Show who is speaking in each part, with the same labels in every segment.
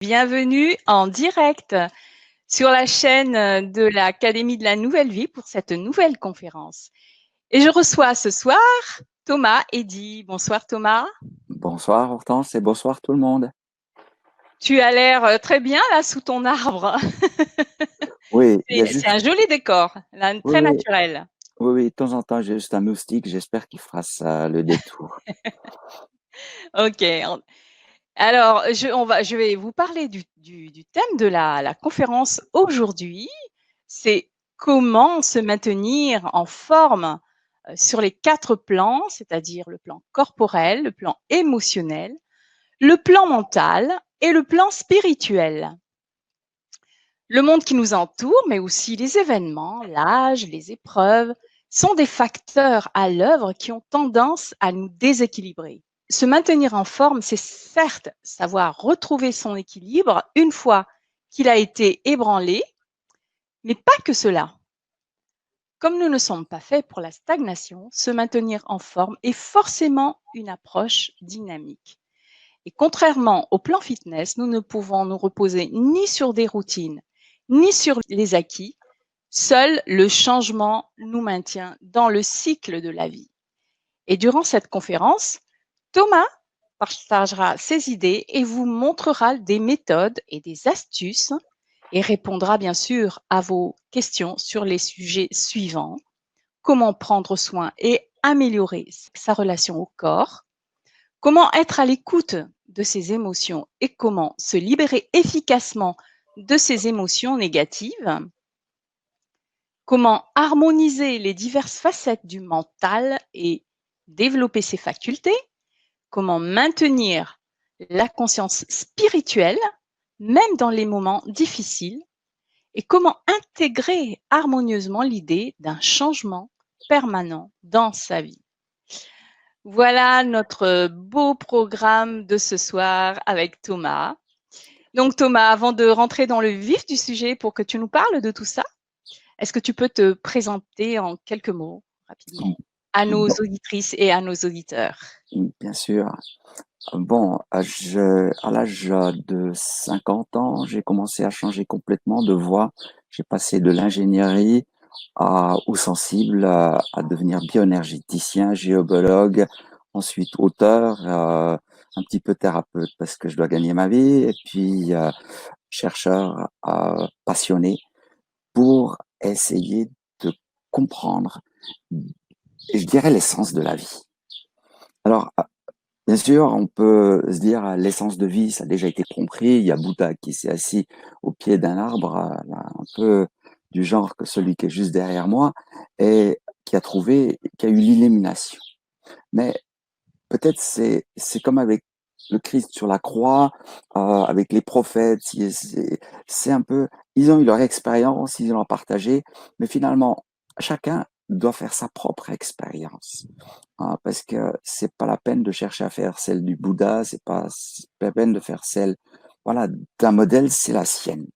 Speaker 1: Bienvenue en direct sur la chaîne de l'Académie de la Nouvelle Vie pour cette nouvelle conférence. Et je reçois ce soir Thomas Eddy. Bonsoir Thomas.
Speaker 2: Bonsoir Hortense et bonsoir tout le monde.
Speaker 1: Tu as l'air très bien là sous ton arbre.
Speaker 2: Oui, il y a
Speaker 1: C'est
Speaker 2: juste,
Speaker 1: un joli décor, là,
Speaker 2: oui,
Speaker 1: très
Speaker 2: oui,
Speaker 1: naturel.
Speaker 2: oui, oui, de temps en temps, j'ai juste un moustique, j'espère qu'il fera ça le détour.
Speaker 1: Ok. Alors, je vais vous parler du thème de la conférence aujourd'hui. C'est comment se maintenir en forme sur les 4 plans, c'est-à-dire le plan corporel, le plan émotionnel, le plan mental et le plan spirituel. Le monde qui nous entoure, mais aussi les événements, l'âge, les épreuves, sont des facteurs à l'œuvre qui ont tendance à nous déséquilibrer. Se maintenir en forme, c'est certes savoir retrouver son équilibre une fois qu'il a été ébranlé, mais pas que cela. Comme nous ne sommes pas faits pour la stagnation, se maintenir en forme est forcément une approche dynamique. Et contrairement au plan fitness, nous ne pouvons nous reposer ni sur des routines, ni sur les acquis. Seul le changement nous maintient dans le cycle de la vie. Et durant cette conférence, Thomas partagera ses idées et vous montrera des méthodes et des astuces et répondra bien sûr à vos questions sur les sujets suivants. Comment prendre soin et améliorer sa relation au corps, comment être à l'écoute de ses émotions et comment se libérer efficacement de ses émotions négatives, comment harmoniser les diverses facettes du mental et développer ses facultés, comment maintenir la conscience spirituelle, même dans les moments difficiles, et comment intégrer harmonieusement l'idée d'un changement permanent dans sa vie. Voilà notre beau programme de ce soir avec Thomas. Donc Thomas, avant de rentrer dans le vif du sujet pour que tu nous parles de tout ça, est-ce que tu peux te présenter en quelques mots rapidement à nos
Speaker 2: Bon,
Speaker 1: auditrices et à nos auditeurs?
Speaker 2: bien sûr. Bon, à l'âge de 50 ans, j'ai commencé à changer complètement de voie. J'ai passé de l'ingénierie au sensible à devenir bioénergéticien, géobiologue, ensuite auteur, un petit peu thérapeute parce que je dois gagner ma vie, et puis chercheur passionné pour essayer de comprendre, je dirais, l'essence de la vie. Alors, bien sûr, on peut se dire l'essence de vie, ça a déjà été compris. Il y a Bouddha qui s'est assis au pied d'un arbre, un peu du genre que celui qui est juste derrière moi, et qui a eu l'illumination. Mais peut-être c'est comme avec le Christ sur la croix, avec les prophètes, c'est un peu, ils ont eu leur expérience, ils l'ont partagé, mais finalement, chacun doit faire sa propre expérience. Parce que c'est pas la peine de chercher à faire celle du Bouddha, c'est pas la peine de faire celle, voilà, d'un modèle, c'est la sienne.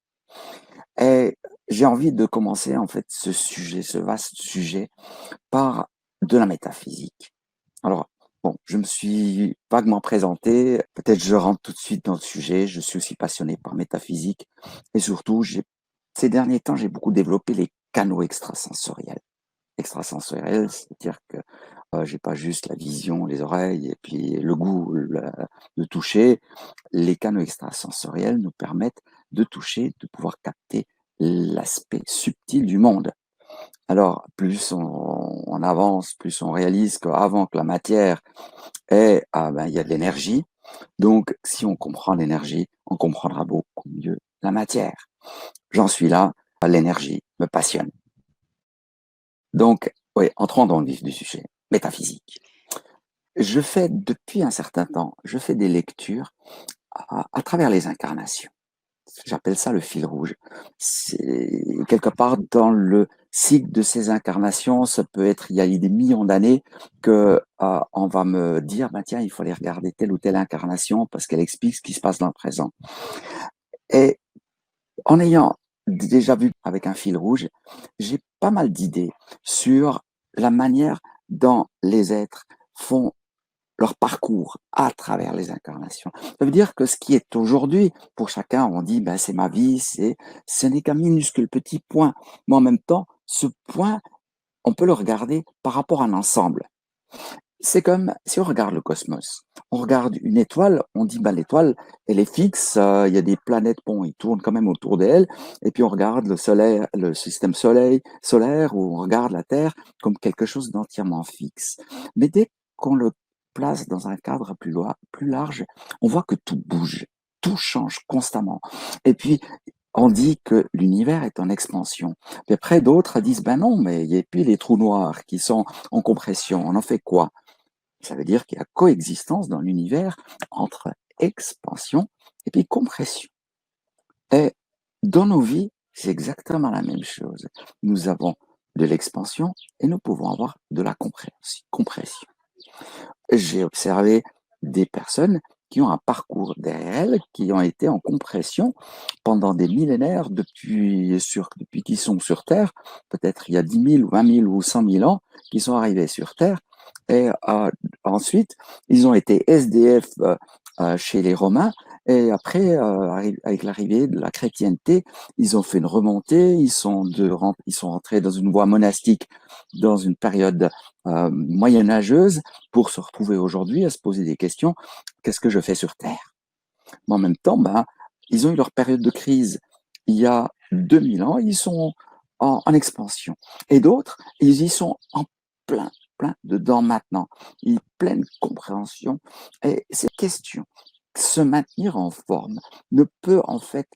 Speaker 2: Et j'ai envie de commencer en fait ce sujet, ce vaste sujet, par de la métaphysique. Alors, bon, je me suis vaguement présenté, peut-être je rentre tout de suite dans le sujet, je suis aussi passionné par métaphysique, et surtout, ces derniers temps, j'ai beaucoup développé les canaux extrasensoriels. Extrasensoriels, c'est-à-dire que j'ai pas juste la vision, les oreilles et puis le goût, le toucher. Les canaux extrasensoriels nous permettent de toucher, de pouvoir capter l'aspect subtil du monde. Alors, plus on avance, plus on réalise qu'avant que la matière il y a de l'énergie. Donc, si on comprend l'énergie, on comprendra beaucoup mieux la matière. J'en suis là, l'énergie me passionne. Donc, oui, entrons dans le vif du sujet, métaphysique. Je fais, depuis un certain temps, je fais des lectures à travers les incarnations. J'appelle ça le fil rouge. C'est quelque part dans le cycle de ces incarnations, ça peut être il y a des millions d'années que on va me dire, bah tiens, il faut aller regarder telle ou telle incarnation parce qu'elle explique ce qui se passe dans le présent. Et en ayant déjà vu avec un fil rouge, j'ai pas mal d'idées sur la manière dont les êtres font leur parcours à travers les incarnations. Ça veut dire que ce qui est aujourd'hui, pour chacun, on dit, ben, c'est ma vie, ce n'est qu'un minuscule petit point. Mais en même temps, ce point, on peut le regarder par rapport à un ensemble. C'est comme si on regarde le cosmos. On regarde une étoile, on dit, ben, l'étoile, elle est fixe, il y a des planètes, bon, ils tournent quand même autour d'elle, et puis on regarde le soleil, le système solaire, ou on regarde la Terre comme quelque chose d'entièrement fixe. Mais dès qu'on le place dans un cadre plus large, on voit que tout bouge, tout change constamment. Et puis, on dit que l'univers est en expansion. Puis après, d'autres disent, ben non, mais il y a puis les trous noirs qui sont en compression. On en fait quoi? Ça veut dire qu'il y a coexistence dans l'univers entre expansion et puis compression. Et dans nos vies, c'est exactement la même chose. Nous avons de l'expansion et nous pouvons avoir de la compression. J'ai observé des personnes qui ont un parcours derrière elles, qui ont été en compression pendant des millénaires depuis qu'ils sont sur Terre, peut-être il y a 10 000 ou 20 000 ou 100 000 ans, qui sont arrivés sur Terre. Et ensuite, ils ont été SDF chez les Romains. Et après, avec l'arrivée de la chrétienté, ils ont fait une remontée, ils sont rentrés dans une voie monastique dans une période moyenâgeuse pour se retrouver aujourd'hui à se poser des questions, qu'est-ce que je fais sur Terre? Mais en même temps, ben, ils ont eu leur période de crise il y a 2000 ans, ils sont en expansion. Et d'autres, ils y sont en plein dedans maintenant. Ils pleine compréhension. Et cette question, se maintenir en forme, ne peut en fait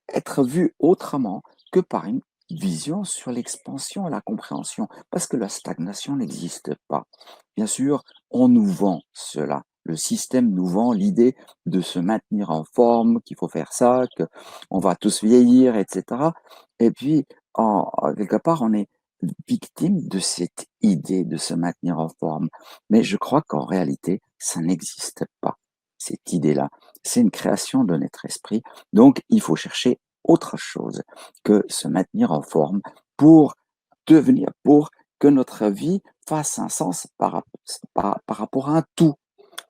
Speaker 2: être vue autrement que par une vision sur l'expansion et la compréhension, parce que la stagnation n'existe pas. Bien sûr, on nous vend cela. Le système nous vend l'idée de se maintenir en forme, qu'il faut faire ça, qu'on va tous vieillir, etc. Et puis, quelque part, on est victime de cette idée de se maintenir en forme. Mais je crois qu'en réalité, ça n'existe pas, cette idée-là. C'est une création de notre esprit. Donc, il faut chercher autre chose que se maintenir en forme pour pour que notre vie fasse un sens par rapport à un tout.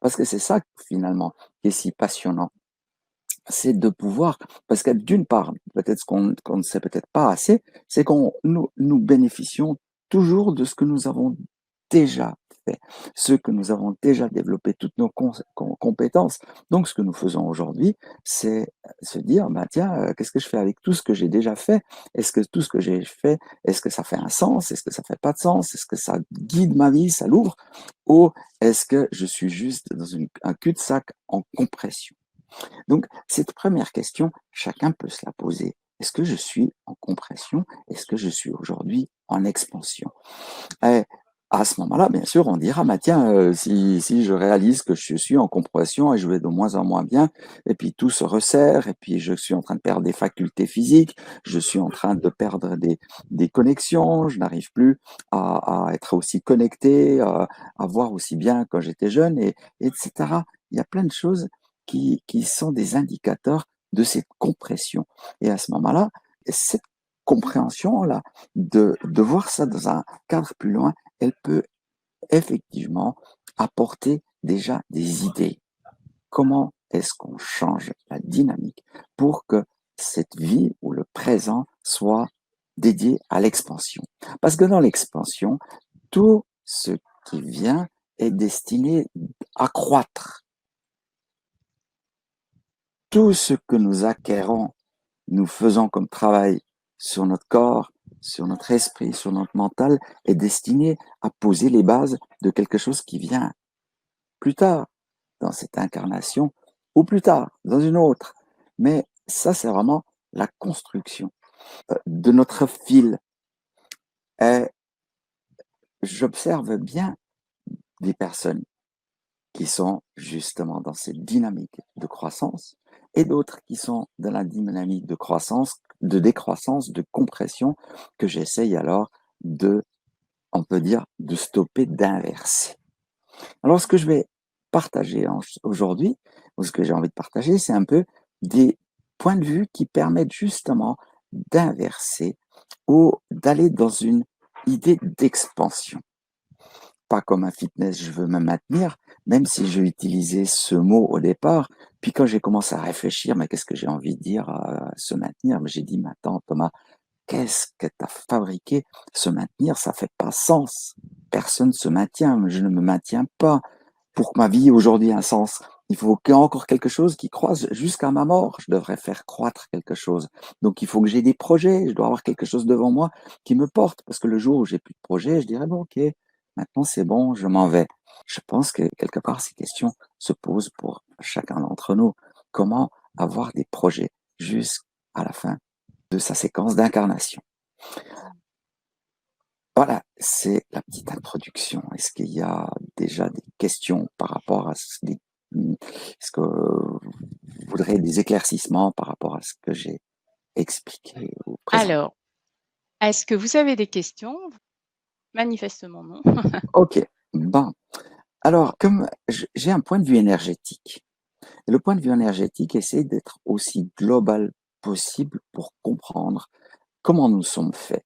Speaker 2: Parce que c'est ça, finalement, qui est si passionnant. C'est de pouvoir, parce que d'une part, peut-être qu'on ne sait peut-être pas assez, c'est nous bénéficions toujours de ce que nous avons déjà fait, ce que nous avons déjà développé, toutes nos compétences. Donc, ce que nous faisons aujourd'hui, c'est se dire, bah, tiens, qu'est-ce que je fais avec tout ce que j'ai déjà fait? Est-ce que tout ce que j'ai fait, est-ce que ça fait un sens? Est-ce que ça fait pas de sens? Est-ce que ça guide ma vie, ça l'ouvre? Ou est-ce que je suis juste dans un cul-de-sac en compression? Donc, cette première question, chacun peut se la poser. Est-ce que je suis en compression? Est-ce que je suis aujourd'hui en expansion? Et à ce moment-là, bien sûr, on dira, bah, tiens, si je réalise que je suis en compression et je vais de moins en moins bien, et puis tout se resserre, et puis je suis en train de perdre des facultés physiques, je suis en train de perdre des connexions, je n'arrive plus à être aussi connecté, à voir aussi bien quand j'étais jeune, etc. Il y a plein de choses qui sont des indicateurs de cette compression. Et à ce moment-là, cette compréhension-là, de voir ça dans un cadre plus loin, elle peut effectivement apporter déjà des idées. Comment est-ce qu'on change la dynamique pour que cette vie ou le présent soit dédié à l'expansion? Parce que dans l'expansion, tout ce qui vient est destiné à croître. Tout ce que nous acquérons, nous faisons comme travail sur notre corps, sur notre esprit, sur notre mental, est destiné à poser les bases de quelque chose qui vient plus tard dans cette incarnation ou plus tard dans une autre. Mais ça, c'est vraiment la construction de notre fil. Et j'observe bien des personnes qui sont justement dans cette dynamique de croissance et d'autres qui sont dans la dynamique de croissance, de décroissance, de compression que j'essaye alors on peut dire, de stopper, d'inverser. Alors, ce que je vais partager aujourd'hui, ou ce que j'ai envie de partager, c'est un peu des points de vue qui permettent justement d'inverser ou d'aller dans une idée d'expansion. pas comme un fitness, je veux me maintenir, même si j'ai utilisé ce mot au départ. Puis quand j'ai commencé à réfléchir, mais qu'est-ce que j'ai envie de dire, se maintenir? Mais j'ai dit: «Mais attends Thomas, qu'est-ce que tu as fabriqué? Se maintenir, ça fait pas sens. Personne se maintient, je ne me maintiens pas. Pour que ma vie aujourd'hui ait un sens, il faut qu'il y ait encore quelque chose qui croise jusqu'à ma mort. Je devrais faire croître quelque chose. Donc il faut que j'ai des projets, je dois avoir quelque chose devant moi qui me porte. Parce que le jour où j'ai plus de projet, je dirais, bon, ok, maintenant c'est bon, je m'en vais. Je pense que quelque part, ces questions se posent pour chacun d'entre nous. Comment avoir des projets jusqu'à la fin de sa séquence d'incarnation? Voilà, c'est la petite introduction. Est-ce qu'il y a déjà des questions par rapport à est-ce que vous voudrez des éclaircissements par rapport à ce que j'ai expliqué ou présenté?
Speaker 1: Alors, est-ce que vous avez des questions? Manifestement non.
Speaker 2: Ok, bon. Alors, comme j'ai un point de vue énergétique, et le point de vue énergétique essaie d'être aussi global possible pour comprendre comment nous sommes faits.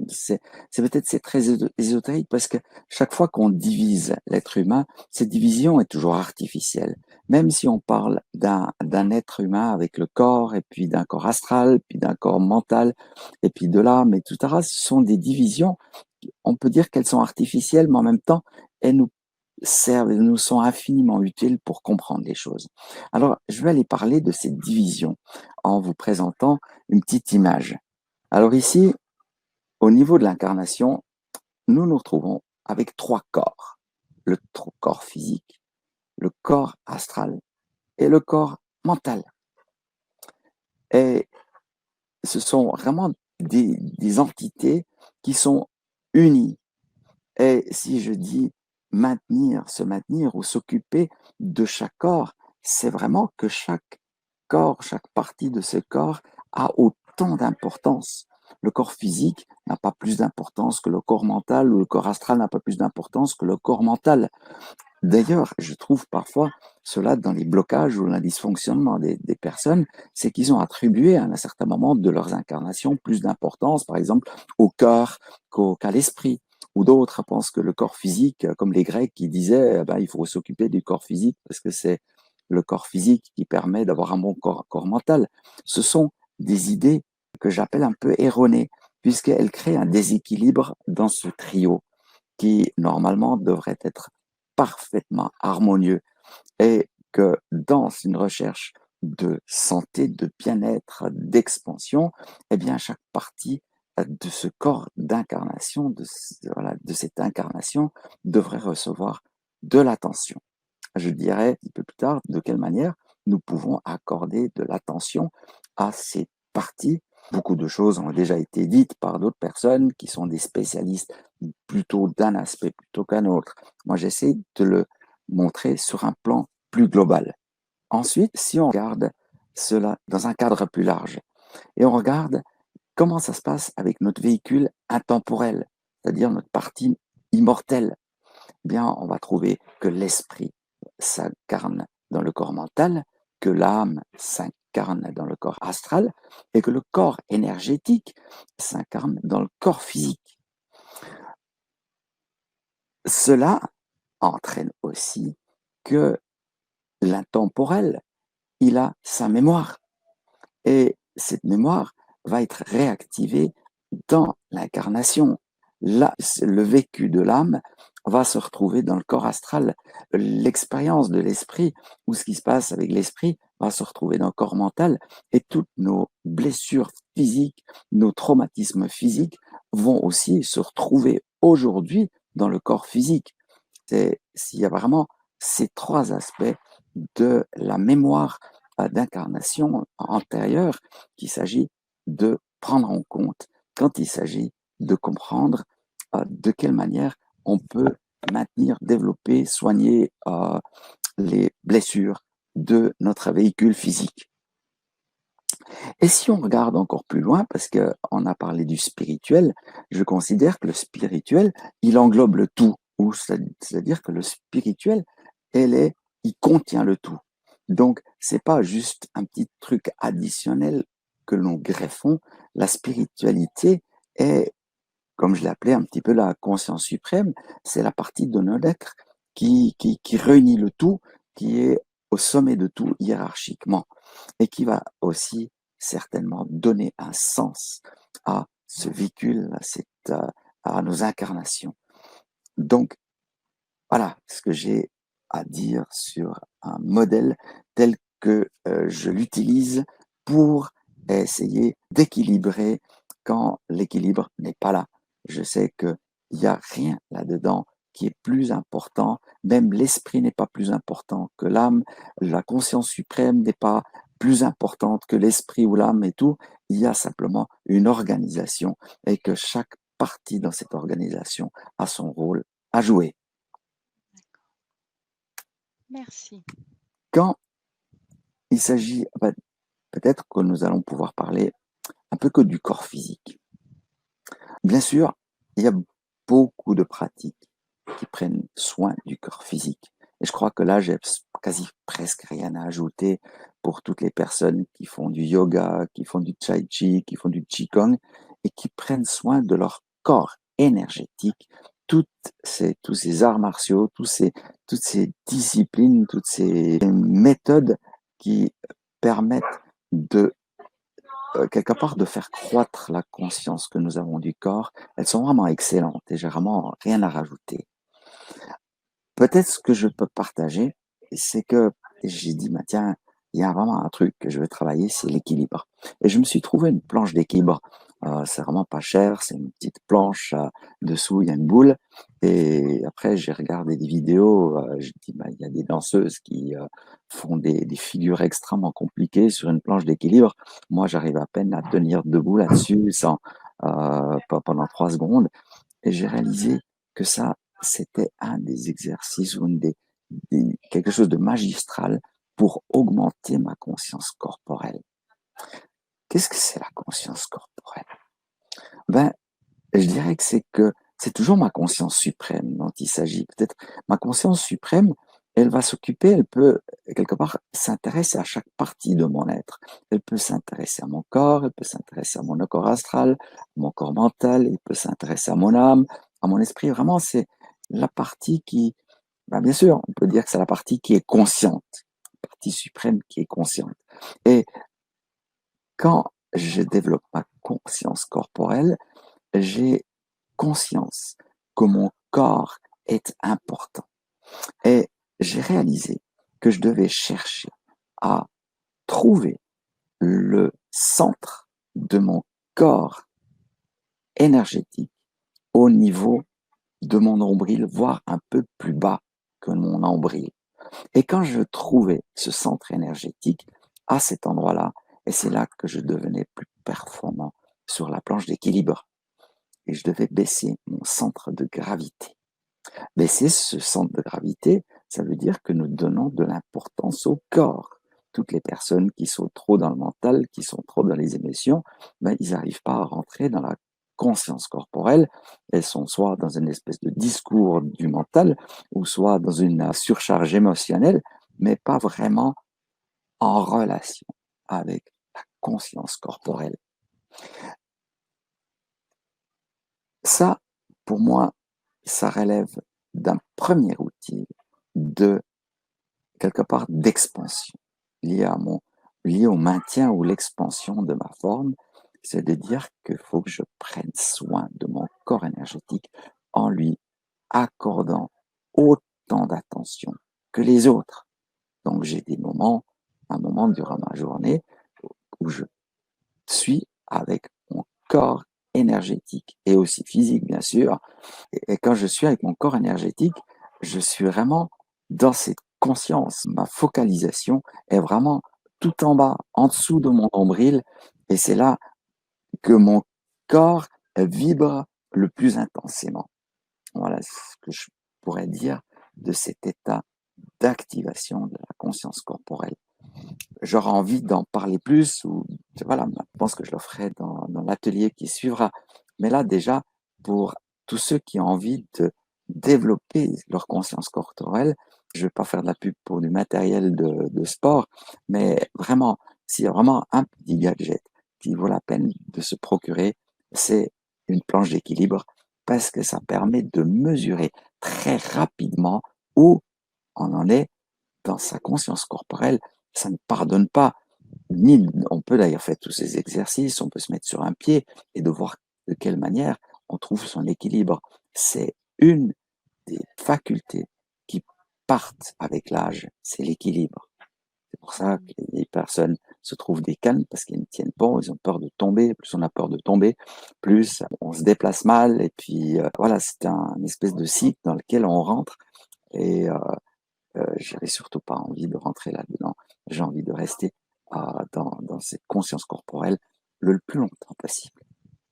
Speaker 2: C'est peut-être c'est très ésotérique parce que chaque fois qu'on divise l'être humain, cette division est toujours artificielle. Même si on parle d'un être humain avec le corps et puis d'un corps astral, puis d'un corps mental et puis de l'âme, etc. Ce sont des divisions. On peut dire qu'elles sont artificielles, mais en même temps, elles nous servent, elles nous sont infiniment utiles pour comprendre les choses. Alors, je vais aller parler de cette division en vous présentant une petite image. Alors ici, au niveau de l'incarnation, nous nous retrouvons avec trois corps. Le corps physique, le corps astral et le corps mental. Et ce sont vraiment des entités qui sont unies. Et si je dis maintenir, se maintenir ou s'occuper de chaque corps, c'est vraiment que chaque corps, chaque partie de ce corps a autant d'importance. Le corps physique n'a pas plus d'importance que le corps mental ou le corps astral n'a pas plus d'importance que le corps mental. D'ailleurs, je trouve parfois cela dans les blocages ou le dysfonctionnement des personnes, c'est qu'ils ont attribué à un certain moment de leurs incarnations plus d'importance, par exemple, au cœur qu'à l'esprit. Ou d'autres pensent que le corps physique, comme les Grecs qui disaient, eh ben, il faut s'occuper du corps physique parce que c'est le corps physique qui permet d'avoir un bon corps mental. Ce sont des idées que j'appelle un peu erronées, puisqu'elles créent un déséquilibre dans ce trio qui, normalement, devrait être parfaitement harmonieux et que dans une recherche de santé, de bien-être, d'expansion, eh bien, chaque partie de ce corps d'incarnation, voilà, de cette incarnation, devrait recevoir de l'attention. Je dirais un petit peu plus tard de quelle manière nous pouvons accorder de l'attention à ces parties. Beaucoup de choses ont déjà été dites par d'autres personnes qui sont des spécialistes plutôt d'un aspect plutôt qu'un autre. Moi, j'essaie de le montrer sur un plan plus global. Ensuite, si on regarde cela dans un cadre plus large et on regarde comment ça se passe avec notre véhicule intemporel, c'est-à-dire notre partie immortelle, eh bien, on va trouver que l'esprit s'incarne dans le corps mental, que l'âme s'incarne dans le corps astral et que le corps énergétique s'incarne dans le corps physique. Cela entraîne aussi que l'intemporel, il a sa mémoire et cette mémoire va être réactivée dans l'incarnation. Là, le vécu de l'âme va se retrouver dans le corps astral. L'expérience de l'esprit ou ce qui se passe avec l'esprit va se retrouver dans le corps mental et toutes nos blessures physiques, nos traumatismes physiques vont aussi se retrouver aujourd'hui dans le corps physique. S'il y a vraiment ces trois aspects de la mémoire d'incarnation antérieure qu'il s'agit de prendre en compte quand il s'agit de comprendre de quelle manière on peut maintenir, développer, soigner les blessures de notre véhicule physique. Et si on regarde encore plus loin, parce qu'on a parlé du spirituel, je considère que le spirituel, il englobe le tout, ou c'est-à-dire que le spirituel, il contient le tout. Donc, c'est pas juste un petit truc additionnel que l'on greffons. La spiritualité est comme je l'ai appelé un petit peu la conscience suprême, c'est la partie de notre être qui réunit le tout, qui est au sommet de tout hiérarchiquement et qui va aussi certainement donner un sens à ce véhicule, à nos incarnations. Donc, voilà ce que j'ai à dire sur un modèle tel que je l'utilise pour essayer d'équilibrer quand l'équilibre n'est pas là. Je sais qu'il n'y a rien là-dedans qui est plus important, même l'esprit n'est pas plus important que l'âme, la conscience suprême n'est pas plus importante que l'esprit ou l'âme et tout. Il y a simplement une organisation et que chaque partie dans cette organisation a son rôle à jouer.
Speaker 1: Merci.
Speaker 2: Quand il s'agit, peut-être que nous allons pouvoir parler un peu que du corps physique. Bien sûr, il y a beaucoup de pratiques qui prennent soin du corps physique. Et je crois que là, j'ai quasi presque rien à ajouter pour toutes les personnes qui font du yoga, qui font du tai chi, qui font du qigong et qui prennent soin de leur corps énergétique. Tous ces arts martiaux, toutes ces disciplines, toutes ces méthodes qui permettent de quelque part de faire croître la conscience que nous avons du corps, elles sont vraiment excellentes et j'ai vraiment rien à rajouter. Peut-être ce que je peux partager, c'est que j'ai dit, bah, tiens, il y a vraiment un truc que je veux travailler, c'est l'équilibre. Et je me suis trouvé une planche d'équilibre. C'est vraiment pas cher, c'est une petite planche, dessous il y a une boule. Et après j'ai regardé des vidéos, je dis, bah, il y a des danseuses qui font des figures extrêmement compliquées sur une planche d'équilibre. Moi, j'arrive à peine à tenir debout là-dessus sans pas pendant 3 secondes. Et j'ai réalisé que ça, c'était un des exercices ou quelque chose de magistral pour augmenter ma conscience corporelle. Qu'est-ce que c'est la conscience corporelle? Ben, je dirais que c'est toujours ma conscience suprême dont il s'agit. Peut-être ma conscience suprême, elle va s'occuper, elle peut quelque part s'intéresser à chaque partie de mon être. Elle peut s'intéresser à mon corps, elle peut s'intéresser à mon corps astral, à mon corps mental, elle peut s'intéresser à mon âme, à mon esprit. Vraiment, c'est la partie qui, ben bien sûr, on peut dire que c'est la partie qui est consciente, la partie suprême qui est consciente. Et quand je développe ma conscience corporelle, j'ai conscience que mon corps est important. Et j'ai réalisé que je devais chercher à trouver le centre de mon corps énergétique au niveau de mon nombril, voire un peu plus bas que mon nombril. Et quand je trouvais ce centre énergétique à cet endroit-là, et c'est là que je devenais plus performant sur la planche d'équilibre. Et je devais baisser mon centre de gravité. Baisser ce centre de gravité, ça veut dire que nous donnons de l'importance au corps. Toutes les personnes qui sont trop dans le mental, qui sont trop dans les émotions, ben, ils n'arrivent pas à rentrer dans la conscience corporelle. Elles sont soit dans une espèce de discours du mental, ou soit dans une surcharge émotionnelle, mais pas vraiment en relation avec la conscience corporelle. Ça, pour moi, ça relève d'un premier outil de, quelque part, d'expansion, lié lié au maintien ou l'expansion de ma forme, c'est de dire qu'il faut que je prenne soin de mon corps énergétique en lui accordant autant d'attention que les autres. Donc j'ai un moment durant ma journée où je suis avec mon corps énergétique et aussi physique, bien sûr. Et quand je suis avec mon corps énergétique, je suis vraiment dans cette conscience. Ma focalisation est vraiment tout en bas, en dessous de mon nombril. Et c'est là que mon corps vibre le plus intensément. Voilà ce que je pourrais dire de cet état d'activation de la conscience corporelle. J'aurais envie d'en parler plus ou voilà, je pense que je le ferai dans l'atelier qui suivra. Mais là, déjà, pour tous ceux qui ont envie de développer leur conscience corporelle, je vais pas faire de la pub pour du matériel de sport, mais vraiment, s'il y a vraiment un petit gadget qui vaut la peine de se procurer, c'est une planche d'équilibre parce que ça permet de mesurer très rapidement où on en est dans sa conscience corporelle. Ça ne pardonne pas, ni on peut d'ailleurs faire tous ces exercices, on peut se mettre sur un pied et de voir de quelle manière on trouve son équilibre. C'est une des facultés qui partent avec l'âge, c'est l'équilibre. C'est pour ça que les personnes se trouvent des cannes parce qu'ils ne tiennent pas, ils ont peur de tomber. Plus on a peur de tomber, plus on se déplace mal. Et puis voilà, c'est un espèce de cycle dans lequel on rentre. Et j'avais surtout pas envie de rentrer là-dedans. J'ai envie de rester dans cette conscience corporelle le plus longtemps possible.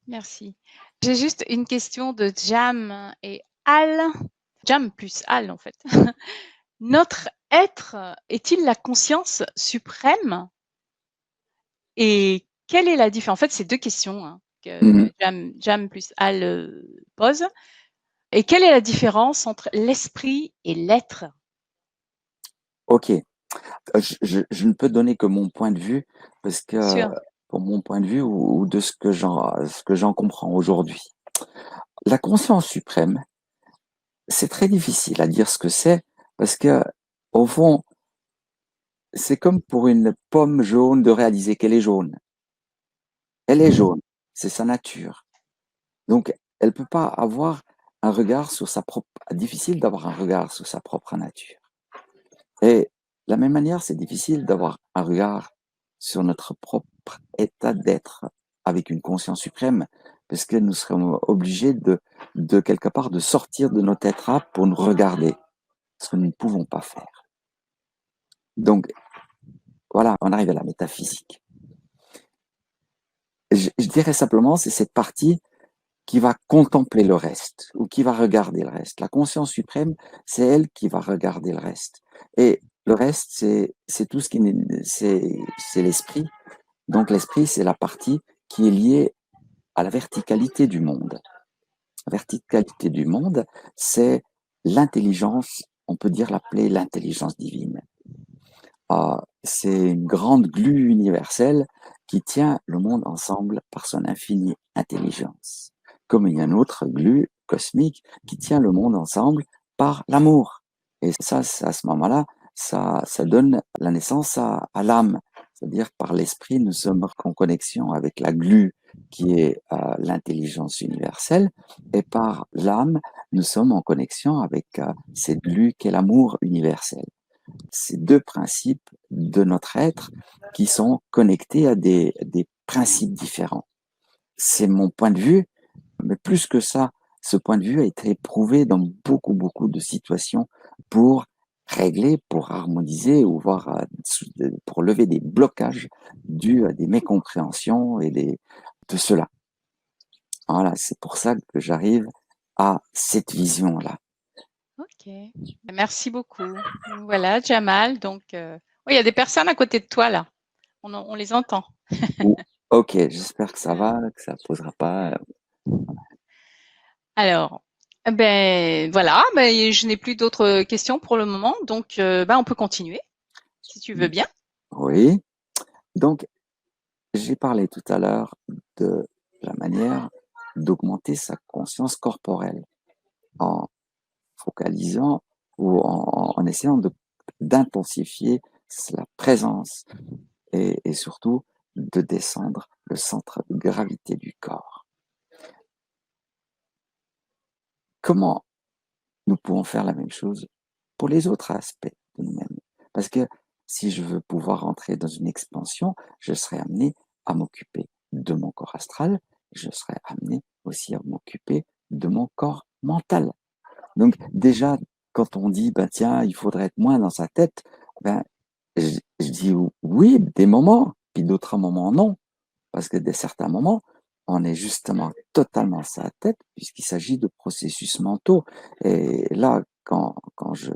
Speaker 1: Merci. J'ai juste une question de Jam et Al. Jam plus Al, en fait. Notre être est-il la conscience suprême? Et quelle est la différence? En fait, c'est 2 questions, hein, que Jam plus Al, pose. Et quelle est la différence entre l'esprit et l'être?
Speaker 2: Ok, je ne peux donner que mon point de vue parce que
Speaker 1: Sûr.
Speaker 2: pour mon point de vue ou de ce que j'en comprends aujourd'hui. La conscience suprême, c'est très difficile à dire ce que c'est parce que au fond, c'est comme pour une pomme jaune de réaliser qu'elle est jaune. Elle est jaune, c'est sa nature. Donc, elle peut pas avoir un regard sur sa propre, difficile d'avoir un regard sur sa propre nature. Et de la même manière, c'est difficile d'avoir un regard sur notre propre état d'être avec une conscience suprême, parce que nous serons obligés de quelque part de sortir de notre être pour nous regarder, ce que nous ne pouvons pas faire. Donc, voilà, on arrive à la métaphysique. Je dirais simplement, c'est cette partie qui va contempler le reste ou qui va regarder le reste. La conscience suprême, c'est elle qui va regarder le reste. Et le reste, c'est tout ce qui c'est l'esprit. Donc l'esprit, c'est la partie qui est liée à la verticalité du monde. La verticalité du monde, c'est l'intelligence, on peut dire l'appeler l'intelligence divine. C'est une grande glue universelle qui tient le monde ensemble par son infinie intelligence. Comme il y a une autre glue cosmique qui tient le monde ensemble par l'amour. Et ça, à ce moment-là, ça donne la naissance à l'âme. C'est-à-dire par l'esprit, nous sommes en connexion avec la glue qui est l'intelligence universelle, et par l'âme, nous sommes en connexion avec cette glue qui est l'amour universel. Ces deux principes de notre être qui sont connectés à des principes différents. C'est mon point de vue, mais plus que ça, ce point de vue a été éprouvé dans beaucoup de situations pour régler, pour harmoniser ou voir pour lever des blocages dus à des mécompréhensions et de cela. Voilà, c'est pour ça que j'arrive à cette vision-là.
Speaker 1: OK. Merci beaucoup. Voilà, Jamal, donc oui, il y a des personnes à côté de toi là. On les entend.
Speaker 2: Ok, j'espère que ça va, que ça posera pas.
Speaker 1: Alors, voilà, je n'ai plus d'autres questions pour le moment, donc on peut continuer, si tu veux bien.
Speaker 2: Oui. Donc, j'ai parlé tout à l'heure de la manière d'augmenter sa conscience corporelle en focalisant ou en essayant d'intensifier la présence et surtout de descendre le centre de gravité du corps. Comment nous pouvons faire la même chose pour les autres aspects de nous-mêmes? Parce que si je veux pouvoir entrer dans une expansion, je serai amené à m'occuper de mon corps astral, je serai amené aussi à m'occuper de mon corps mental. Donc déjà, quand on dit, ben tiens, il faudrait être moins dans sa tête, ben, je dis oui, des moments, puis d'autres moments non. Parce que de certains moments, on est justement totalement sa tête, puisqu'il s'agit de processus mentaux. Et là, quand je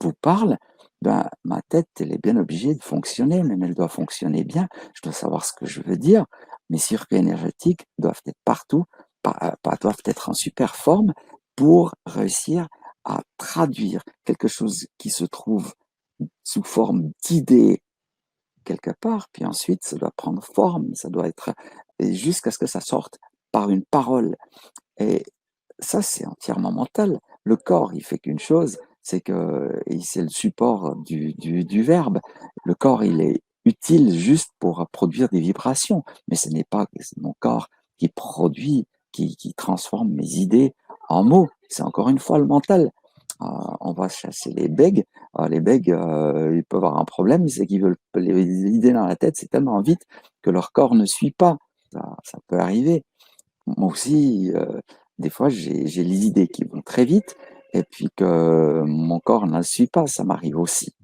Speaker 2: vous parle, ben, ma tête, elle est bien obligée de fonctionner, mais elle doit fonctionner bien. Je dois savoir ce que je veux dire. Mes circuits énergétiques doivent être partout, doivent être en super forme pour réussir à traduire quelque chose qui se trouve sous forme d'idées quelque part, puis ensuite ça doit prendre forme, ça doit être jusqu'à ce que ça sorte par une parole. Et ça, c'est entièrement mental. Le corps, il fait qu'une chose, c'est que c'est le support du verbe. Le corps, il est utile juste pour produire des vibrations, mais ce n'est pas mon corps qui produit, qui transforme mes idées en mots. C'est encore une fois le mental. On va chasser les bègues. Les bègues, ils peuvent avoir un problème, c'est qu'ils veulent les idées dans la tête, c'est tellement vite que leur corps ne suit pas. Ça peut arriver. Moi aussi, des fois, j'ai les idées qui vont très vite et puis que mon corps ne la suit pas, ça m'arrive aussi.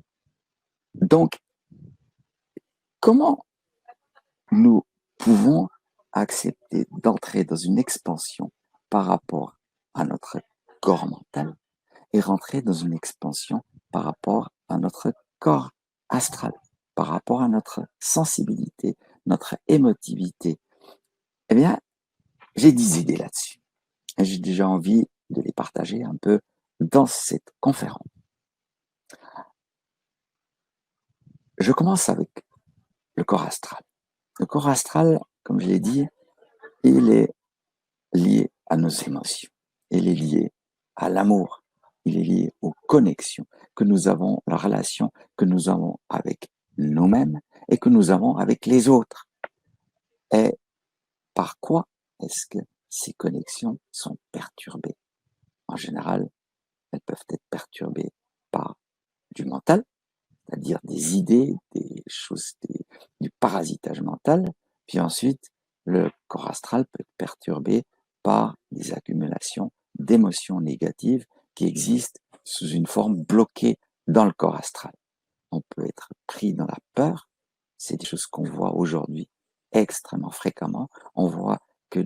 Speaker 2: Donc, comment nous pouvons accepter d'entrer dans une expansion par rapport à notre corps mental et rentrer dans une expansion par rapport à notre corps astral, par rapport à notre sensibilité, notre émotivité? Eh bien, j'ai 10 idées là-dessus. Et j'ai déjà envie de les partager un peu dans cette conférence. Je commence avec le corps astral. Le corps astral, comme je l'ai dit, il est lié à nos émotions. Il est lié à l'amour. Il est lié aux connexions que nous avons, la relation que nous avons avec nous-mêmes et que nous avons avec les autres. Et par quoi est-ce que ces connexions sont perturbées? En général, elles peuvent être perturbées par du mental, c'est-à-dire des idées, des choses, du parasitage mental. Puis ensuite, le corps astral peut être perturbé par des accumulations d'émotions négatives qui existent sous une forme bloquée dans le corps astral. On peut être pris dans la peur. C'est des choses qu'on voit aujourd'hui extrêmement fréquemment. On voit que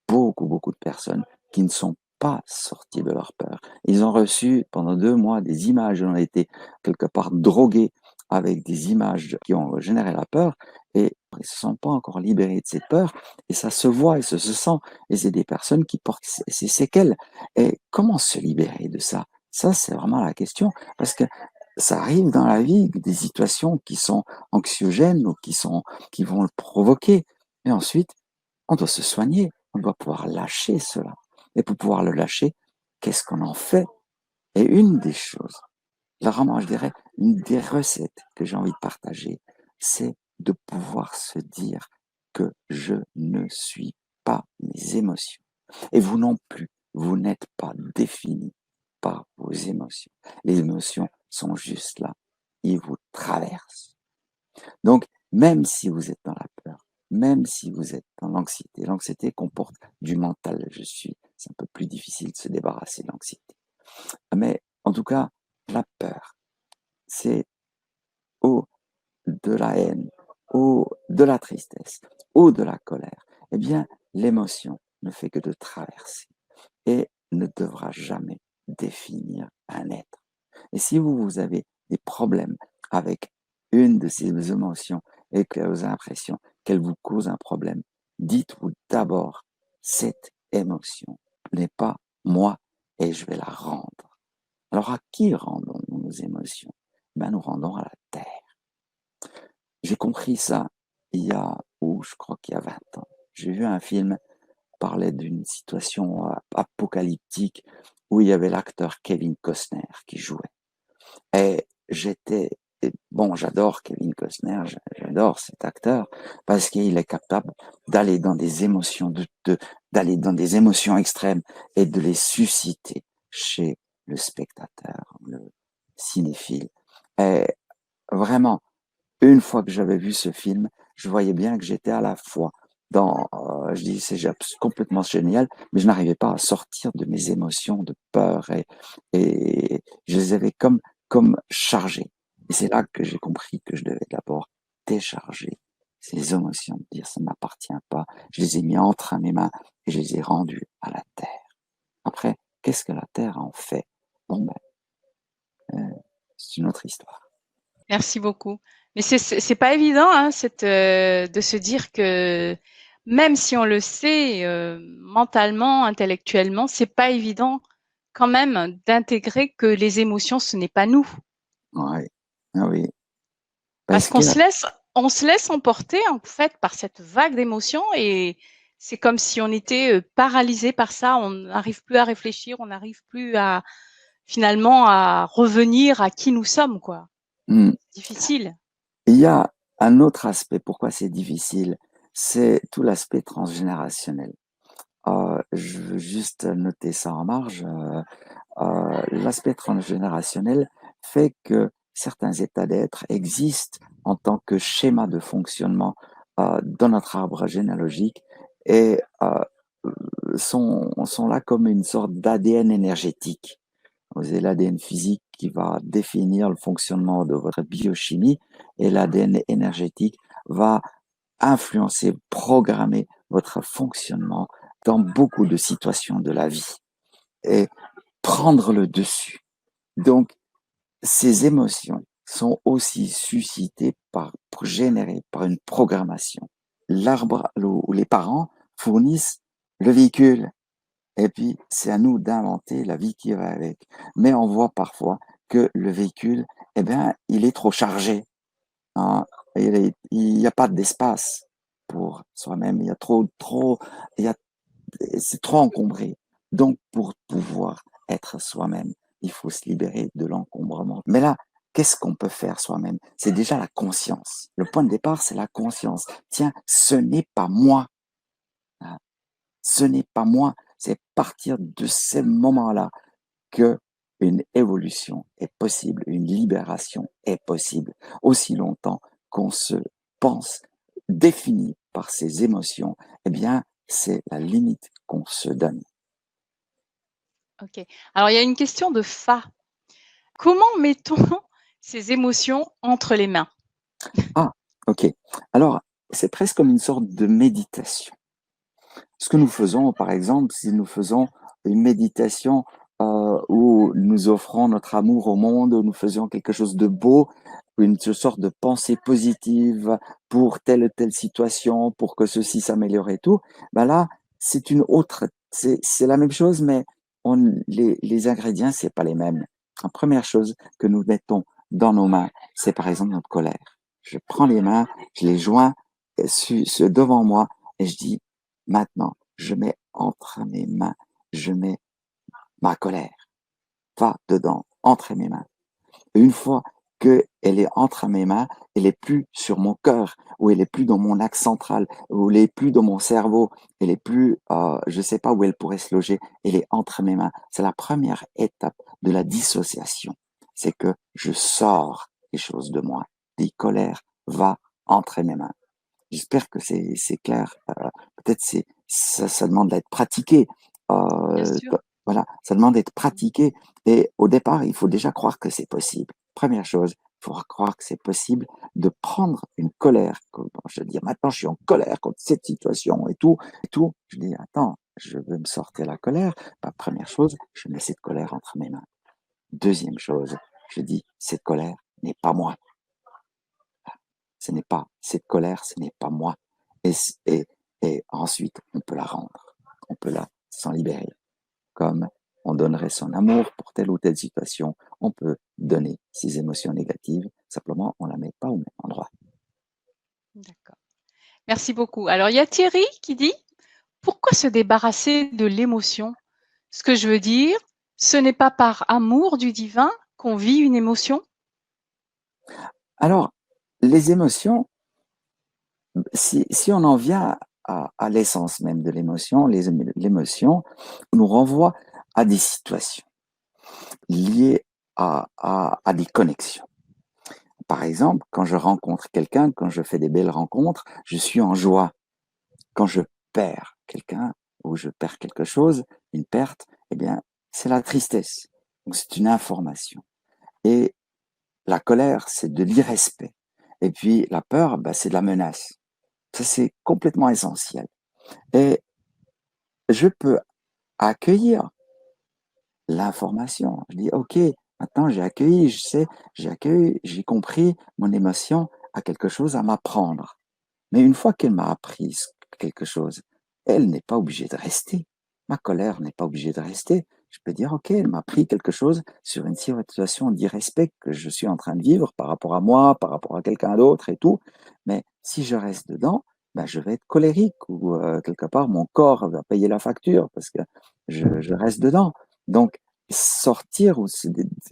Speaker 2: beaucoup de personnes qui ne sont pas sorties de leur peur. Ils ont reçu pendant 2 mois des images, ils ont été quelque part drogués avec des images qui ont généré la peur et ils ne se sont pas encore libérés de cette peur et ça se voit et ça se sent. Et c'est des personnes qui portent ces séquelles. Et comment se libérer de ça? Ça, c'est vraiment la question parce que ça arrive dans la vie des situations qui sont anxiogènes ou qui vont le provoquer. Et ensuite, on doit se soigner, on doit pouvoir lâcher cela. Et pour pouvoir le lâcher, qu'est-ce qu'on en fait? Et une des choses, vraiment, je dirais, une des recettes que j'ai envie de partager, c'est de pouvoir se dire que je ne suis pas mes émotions. Et vous non plus, vous n'êtes pas défini par vos émotions. Les émotions sont juste là, ils vous traversent. Donc, même si vous êtes dans la peur, même si vous êtes dans l'anxiété comporte du mental, c'est un peu plus difficile de se débarrasser de l'anxiété. Mais en tout cas, la peur, c'est ou de la haine, ou de la tristesse, ou de la colère. Eh bien, l'émotion ne fait que de traverser et ne devra jamais définir un être. Et si vous avez des problèmes avec une de ces émotions et que vous avez l'impression qu'elle vous cause un problème, dites-vous d'abord, cette émotion n'est pas moi et je vais la rendre. Alors à qui rendons-nous nos émotions? Ben, nous rendons à la terre. J'ai compris ça je crois qu'il y a 20 ans. J'ai vu un film parlait d'une situation apocalyptique où il y avait l'acteur Kevin Costner qui jouait. Et j'adore Kevin Costner, j'adore cet acteur parce qu'il est capable d'aller dans des émotions, d'aller dans des émotions extrêmes et de les susciter chez le spectateur, le cinéphile. Et vraiment, une fois que j'avais vu ce film, je voyais bien que j'étais à la fois je dis c'est complètement génial, mais je n'arrivais pas à sortir de mes émotions de peur et je les avais comme chargées. Et c'est là que j'ai compris que je devais d'abord décharger ces émotions, dire ça ne m'appartient pas. Je les ai mis entre mes mains et je les ai rendues à la terre. Après, qu'est-ce que la terre en fait? Bon ben, c'est une autre histoire.
Speaker 1: Merci beaucoup. Mais c'est pas évident, hein, de se dire que même si on le sait, mentalement, intellectuellement, c'est pas évident quand même d'intégrer que les émotions, ce n'est pas nous.
Speaker 2: Ouais. Ah oui.
Speaker 1: Parce
Speaker 2: Parce que
Speaker 1: qu'on se laisse emporter, en fait, par cette vague d'émotions et C'est comme si on était, paralysé par ça, on n'arrive plus à réfléchir, on n'arrive plus à finalement à revenir à qui nous sommes, quoi.
Speaker 2: Mmh.
Speaker 1: Difficile.
Speaker 2: Il y a un autre aspect, pourquoi c'est difficile, c'est tout l'aspect transgénérationnel. Je veux juste noter ça en marge, l'aspect transgénérationnel fait que certains états d'être existent en tant que schéma de fonctionnement, dans notre arbre généalogique et sont là comme une sorte d'ADN énergétique. Vous avez l'ADN physique qui va définir le fonctionnement de votre biochimie et l'ADN énergétique va influencer, programmer votre fonctionnement dans beaucoup de situations de la vie et prendre le dessus. Donc, ces émotions sont aussi suscitées générées par une programmation. L'arbre ou les parents fournissent le véhicule et puis c'est à nous d'inventer la vie qui va avec. Mais on voit parfois que le véhicule, eh bien, il est trop chargé, hein. Il n'y a pas d'espace pour soi-même. Il y a il y a, c'est trop encombré. Donc, pour pouvoir être soi-même, il faut se libérer de l'encombrement. Mais là, qu'est-ce qu'on peut faire soi-même? C'est déjà la conscience. Le point de départ, c'est la conscience. Tiens, ce n'est pas moi, hein. Ce n'est pas moi. C'est à partir de ces moments-là que une évolution est possible, une libération est possible. Aussi longtemps qu'on se pense défini par ses émotions, eh bien, c'est la limite qu'on se donne.
Speaker 1: OK. Alors il y a une question de Fa. Comment mettons ces émotions entre les mains?
Speaker 2: Ah, ok. Alors, c'est presque comme une sorte de méditation. Ce que nous faisons, par exemple, si nous faisons une méditation où nous offrons notre amour au monde, où nous faisons quelque chose de beau, une sorte de pensée positive pour telle ou telle situation, pour que ceci s'améliore et tout, ben là, c'est une autre, c'est la même chose, mais les ingrédients, c'est pas les mêmes. La première chose que nous mettons dans nos mains, c'est par exemple notre colère. Je prends les mains, je les joins devant moi et je dis, maintenant, je mets entre mes mains, je mets ma colère. Va dedans, entre mes mains. Et une fois qu'elle est entre mes mains, elle est plus sur mon cœur, ou elle est plus dans mon axe central, ou elle est plus dans mon cerveau, elle est plus, je sais pas où elle pourrait se loger, elle est entre mes mains. C'est la première étape de la dissociation. C'est que je sors les choses de moi. Des colères, va entre mes mains. J'espère que c'est clair. Peut-être ça demande d'être pratiqué.
Speaker 1: Bien
Speaker 2: Euh,
Speaker 1: sûr.
Speaker 2: voilà, ça demande d'être pratiqué. Et au départ, il faut déjà croire que c'est possible. Première chose, il faut croire que c'est possible de prendre une colère. Je veux dire, maintenant, je suis en colère contre cette situation et tout, et tout. Je dis, attends, je veux me sortir la colère. Bah, première chose, je mets cette colère entre mes mains. Deuxième chose, je dis, cette colère n'est pas moi. Ce n'est pas cette colère, ce n'est pas moi. Et, et, et ensuite, on peut la rendre, on peut s'en libérer. Comme on donnerait son amour pour telle ou telle situation, on peut donner ses émotions négatives, simplement on ne la met pas au même endroit.
Speaker 1: D'accord. Merci beaucoup. Alors il y a Thierry qui dit: «Pourquoi se débarrasser de l'émotion? Ce que je veux dire, ce n'est pas par amour du divin qu'on vit une émotion?»
Speaker 2: Alors, les émotions, si on en vient à l'essence même de l'émotion, l'émotion nous renvoie à des situations liées à des connexions. Par exemple, quand je rencontre quelqu'un, quand je fais des belles rencontres, je suis en joie. Quand je perds quelqu'un ou je perds quelque chose, une perte, eh bien, c'est la tristesse. Donc, c'est une information. Et la colère, c'est de l'irrespect. Et puis, la peur, bah, c'est de la menace. Ça, c'est complètement essentiel. Et je peux accueillir l'information. Je dis, OK, maintenant j'ai accueilli, je sais, j'ai accueilli, j'ai compris, mon émotion a quelque chose à m'apprendre. Mais une fois qu'elle m'a appris quelque chose, elle n'est pas obligée de rester. Ma colère n'est pas obligée de rester. Je peux dire, OK, elle m'a appris quelque chose sur une situation d'irrespect que je suis en train de vivre par rapport à moi, par rapport à quelqu'un d'autre et tout. Mais si je reste dedans, ben, je vais être colérique ou quelque part mon corps va payer la facture parce que je reste dedans. Donc, sortir ou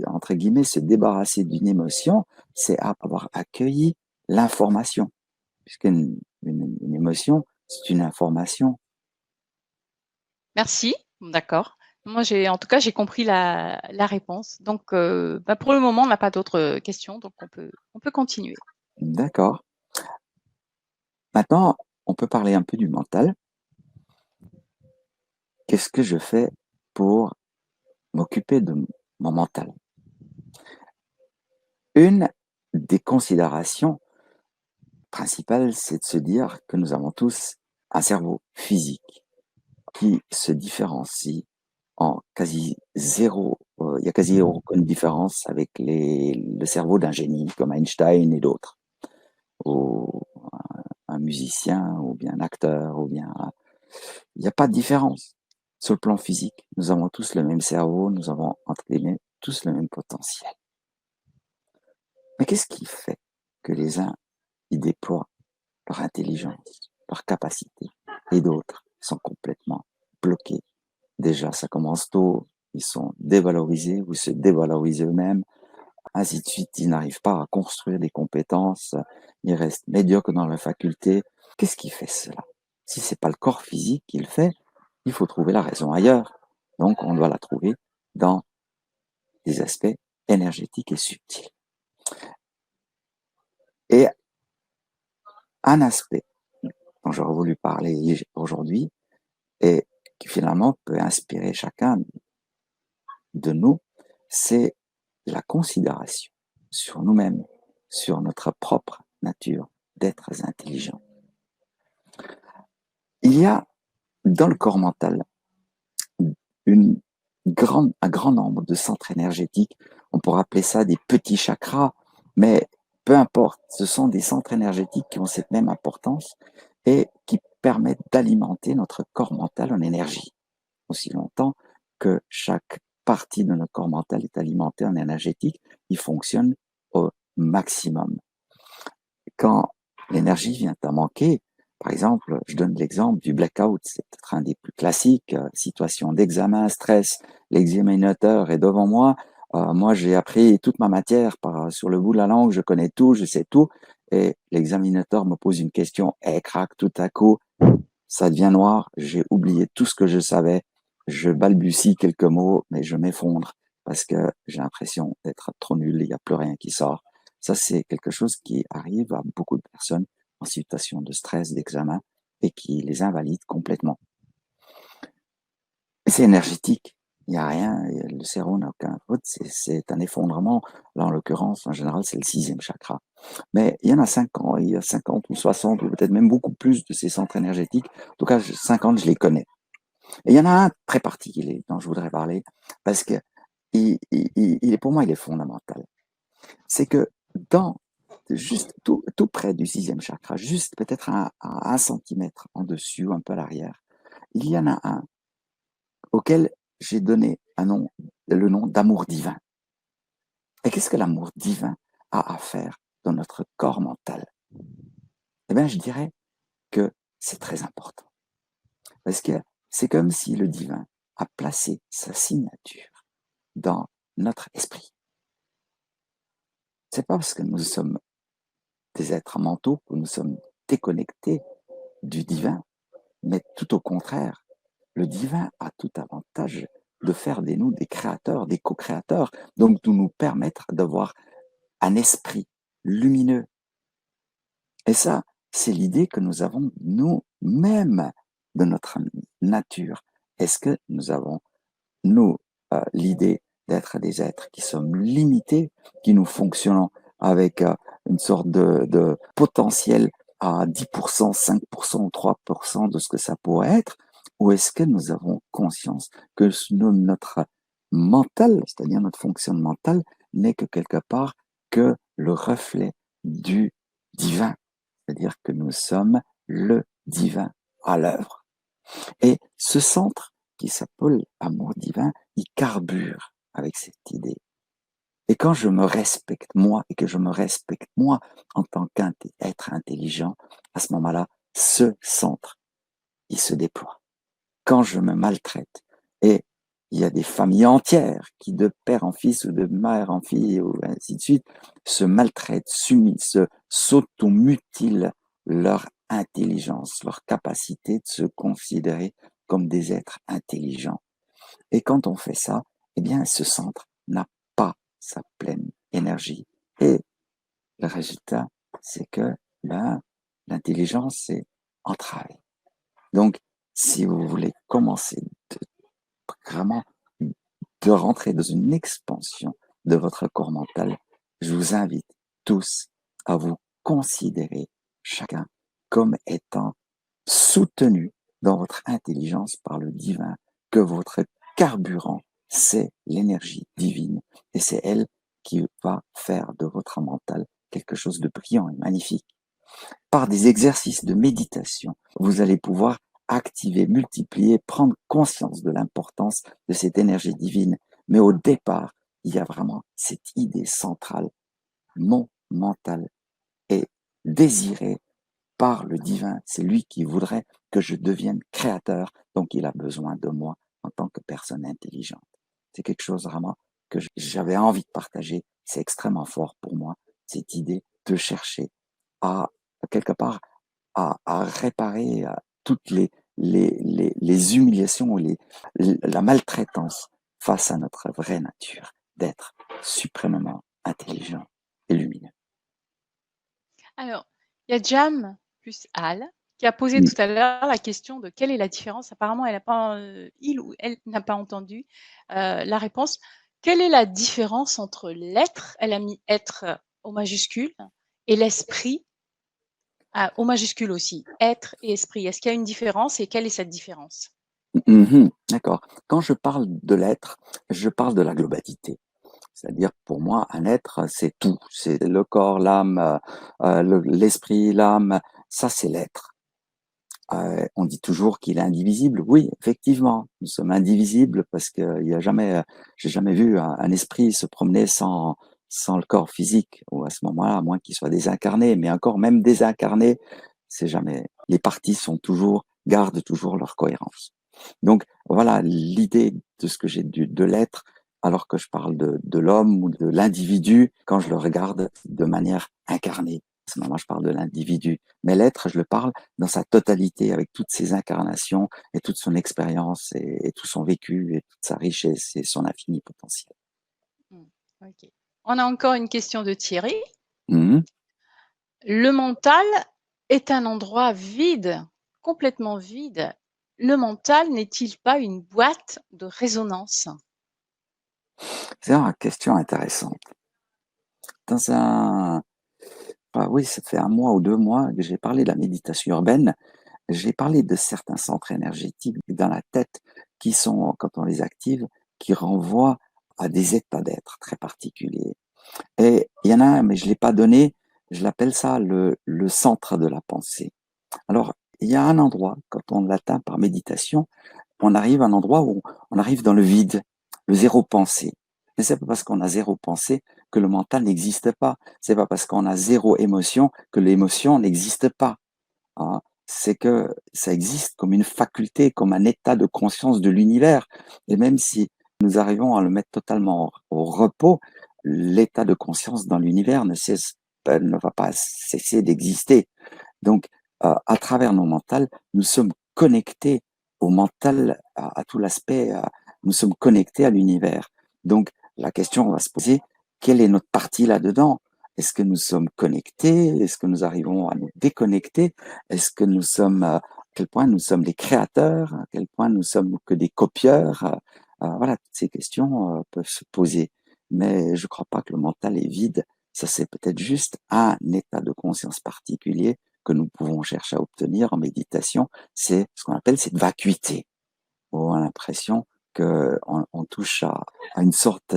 Speaker 2: entre guillemets se débarrasser d'une émotion, c'est avoir accueilli l'information, puisqu'une émotion, c'est une information.
Speaker 1: Merci, d'accord. Moi, en tout cas, j'ai compris la réponse. Donc, bah, pour le moment, on n'a pas d'autres questions, donc on peut continuer.
Speaker 2: D'accord. Maintenant, on peut parler un peu du mental. Qu'est-ce que je fais pour m'occuper de mon mental? Une des considérations principales, c'est de se dire que nous avons tous un cerveau physique qui se différencie en quasi zéro, il y a quasi aucune différence avec le cerveau d'un génie comme Einstein et d'autres, ou un musicien, ou bien un acteur, ou bien il n'y a pas de différence. Sur le plan physique, nous avons tous le même cerveau, nous avons, entre guillemets, tous le même potentiel. Mais qu'est-ce qui fait que les uns y déploient leur intelligence, leur capacité, et d'autres sont complètement bloqués? Déjà, ça commence tôt, ils sont dévalorisés ou se dévalorisent eux-mêmes, ainsi de suite, ils n'arrivent pas à construire des compétences, ils restent médiocres dans la faculté. Qu'est-ce qui fait cela? Si c'est pas le corps physique qui le fait, il faut trouver la raison ailleurs. Donc, on doit la trouver dans des aspects énergétiques et subtils. Et un aspect dont j'aurais voulu parler aujourd'hui et qui finalement peut inspirer chacun de nous, c'est la considération sur nous-mêmes, sur notre propre nature d'êtres intelligents. Il y a dans le corps mental un grand nombre de centres énergétiques. On pourrait appeler ça des petits chakras, mais peu importe, ce sont des centres énergétiques qui ont cette même importance et qui permettent d'alimenter notre corps mental en énergie. Aussi longtemps que chaque partie de notre corps mental est alimentée en énergétique, il fonctionne au maximum. Quand l'énergie vient à manquer, par exemple, je donne l'exemple du blackout, c'est peut-être un des plus classiques, situation d'examen, stress, l'examinateur est devant moi, moi j'ai appris toute ma matière sur le bout de la langue, je connais tout, je sais tout, et l'examinateur me pose une question, et crac, tout à coup, ça devient noir, j'ai oublié tout ce que je savais, je balbutie quelques mots, mais je m'effondre parce que j'ai l'impression d'être trop nul, il n'y a plus rien qui sort. Ça, c'est quelque chose qui arrive à beaucoup de personnes en situation de stress, d'examen, et qui les invalide complètement. C'est énergétique, il n'y a rien, le cerveau n'a aucun faute, c'est un effondrement. Là, en l'occurrence, en général, c'est le 6e chakra. Mais il y en a 50, il y a 50 ou 60, ou peut-être même beaucoup plus de ces centres énergétiques. En tout cas, 50, je les connais. Et il y en a un très particulier dont je voudrais parler, parce que pour moi, il est fondamental. C'est que juste tout près du 6e chakra, juste peut-être à 1 centimètre en dessus ou un peu à l'arrière, il y en a un auquel j'ai donné le nom d'amour divin. Et qu'est-ce que l'amour divin a à faire dans notre corps mental? Eh bien, je dirais que c'est très important. Parce que c'est comme si le divin a placé sa signature dans notre esprit. C'est pas parce que nous sommes des êtres mentaux que nous sommes déconnectés du divin, mais tout au contraire. Le divin a tout avantage de faire de nous des créateurs, des co-créateurs, donc de nous permettre d'avoir un esprit lumineux. Et ça, c'est l'idée que nous avons nous-mêmes de notre nature. Est-ce que nous avons, nous, l'idée d'être des êtres qui sommes limités, qui nous fonctionnons avec une sorte de potentiel à 10%, 5% ou 3% de ce que ça pourrait être, ou est-ce que nous avons conscience que notre mental, c'est-à-dire notre fonction mentale, n'est que quelque part que le reflet du divin, c'est-à-dire que nous sommes le divin à l'œuvre. Et ce centre qui s'appelle amour divin, il carbure avec cette idée. Et quand je me respecte moi et que je me respecte moi en tant qu'être intelligent, à ce moment-là, ce centre, il se déploie. Quand je me maltraite, et il y a des familles entières qui, de père en fils ou de mère en fille, ou ainsi de suite, se maltraitent, s'automutilent leur intelligence, leur capacité de se considérer comme des êtres intelligents. Et quand on fait ça, eh bien, ce centre n'a pas sa pleine énergie. Et le résultat, c'est que l'intelligence est entravée. Donc, si vous voulez commencer vraiment de rentrer dans une expansion de votre corps mental, je vous invite tous à vous considérer chacun comme étant soutenu dans votre intelligence par le divin, que votre carburant, c'est l'énergie divine et c'est elle qui va faire de votre mental quelque chose de brillant et magnifique. Par des exercices de méditation, vous allez pouvoir activer, multiplier, prendre conscience de l'importance de cette énergie divine. Mais au départ, il y a vraiment cette idée centrale. Mon mental est désiré par le divin. C'est lui qui voudrait que je devienne créateur, donc il a besoin de moi en tant que personne intelligente. C'est quelque chose vraiment que j'avais envie de partager. C'est extrêmement fort pour moi, cette idée de chercher à, quelque part, à réparer toutes les humiliations ou la maltraitance face à notre vraie nature d'être suprêmement intelligent et lumineux.
Speaker 1: Alors, il y a Jam plus Al qui a posé
Speaker 2: Mm.
Speaker 1: tout à l'heure la question de quelle est la différence. Apparemment, elle n'a pas, il ou elle n'a pas entendu la réponse. Quelle est la différence entre l'être, elle a mis être au majuscule, et l'esprit au majuscule aussi. Être et esprit. Est-ce qu'il y a une différence et quelle est cette différence?
Speaker 2: D'accord. Quand je parle de l'être, je parle de la globalité. C'est-à-dire, pour moi, un être, c'est tout. C'est le corps, l'âme, l'esprit, l'âme. Ça, c'est l'être. On dit toujours qu'il est indivisible. Oui, effectivement, nous sommes indivisibles parce que il y a jamais, j'ai jamais vu un esprit se promener sans le corps physique. Ou à ce moment-là, à moins qu'il soit désincarné. Mais encore, même désincarné, c'est jamais. Les parties sont toujours, gardent toujours leur cohérence. Donc voilà l'idée de ce que j'ai de l'être, alors que je parle de l'homme ou de l'individu quand je le regarde de manière incarnée. À ce moment, je parle de l'individu. Mais l'être, je le parle dans sa totalité, avec toutes ses incarnations et toute son expérience et tout son vécu et toute sa richesse et son infini potentiel.
Speaker 1: Ok. On a encore une question de Thierry.
Speaker 2: Mmh.
Speaker 1: Le mental est un endroit vide, complètement vide. Le mental n'est-il pas une boîte de résonance?
Speaker 2: C'est une question intéressante. Dans un, oui, ça fait 1 mois ou 2 mois que j'ai parlé de la méditation urbaine. J'ai parlé de certains centres énergétiques dans la tête qui sont, quand on les active, qui renvoient à des états d'être très particuliers. Et il y en a un, mais je l'ai pas donné, je l'appelle ça le centre de la pensée. Alors, il y a un endroit, quand on l'atteint par méditation, on arrive à un endroit où on arrive dans le vide, le zéro pensée. Mais c'est pas parce qu'on a zéro pensée que le mental n'existe pas. C'est pas parce qu'on a zéro émotion que l'émotion n'existe pas. Hein. C'est que ça existe comme une faculté, comme un état de conscience de l'univers. Et même si nous arrivons à le mettre totalement au repos, l'état de conscience dans l'univers ne va pas cesser d'exister. Donc, à travers nos mentales, nous sommes connectés au mental, à tout l'aspect, nous sommes connectés à l'univers. Donc, la question va se poser, quelle est notre partie là-dedans? Est-ce que nous sommes connectés? Est-ce que nous arrivons à nous déconnecter? Est-ce que nous sommes, à quel point nous sommes des créateurs? À quel point nous sommes que des copieurs? Voilà, toutes ces questions peuvent se poser. Mais je crois pas que le mental est vide. Ça, c'est peut-être juste un état de conscience particulier que nous pouvons chercher à obtenir en méditation. C'est ce qu'on appelle cette vacuité, où on a l'impression qu'on touche à une sorte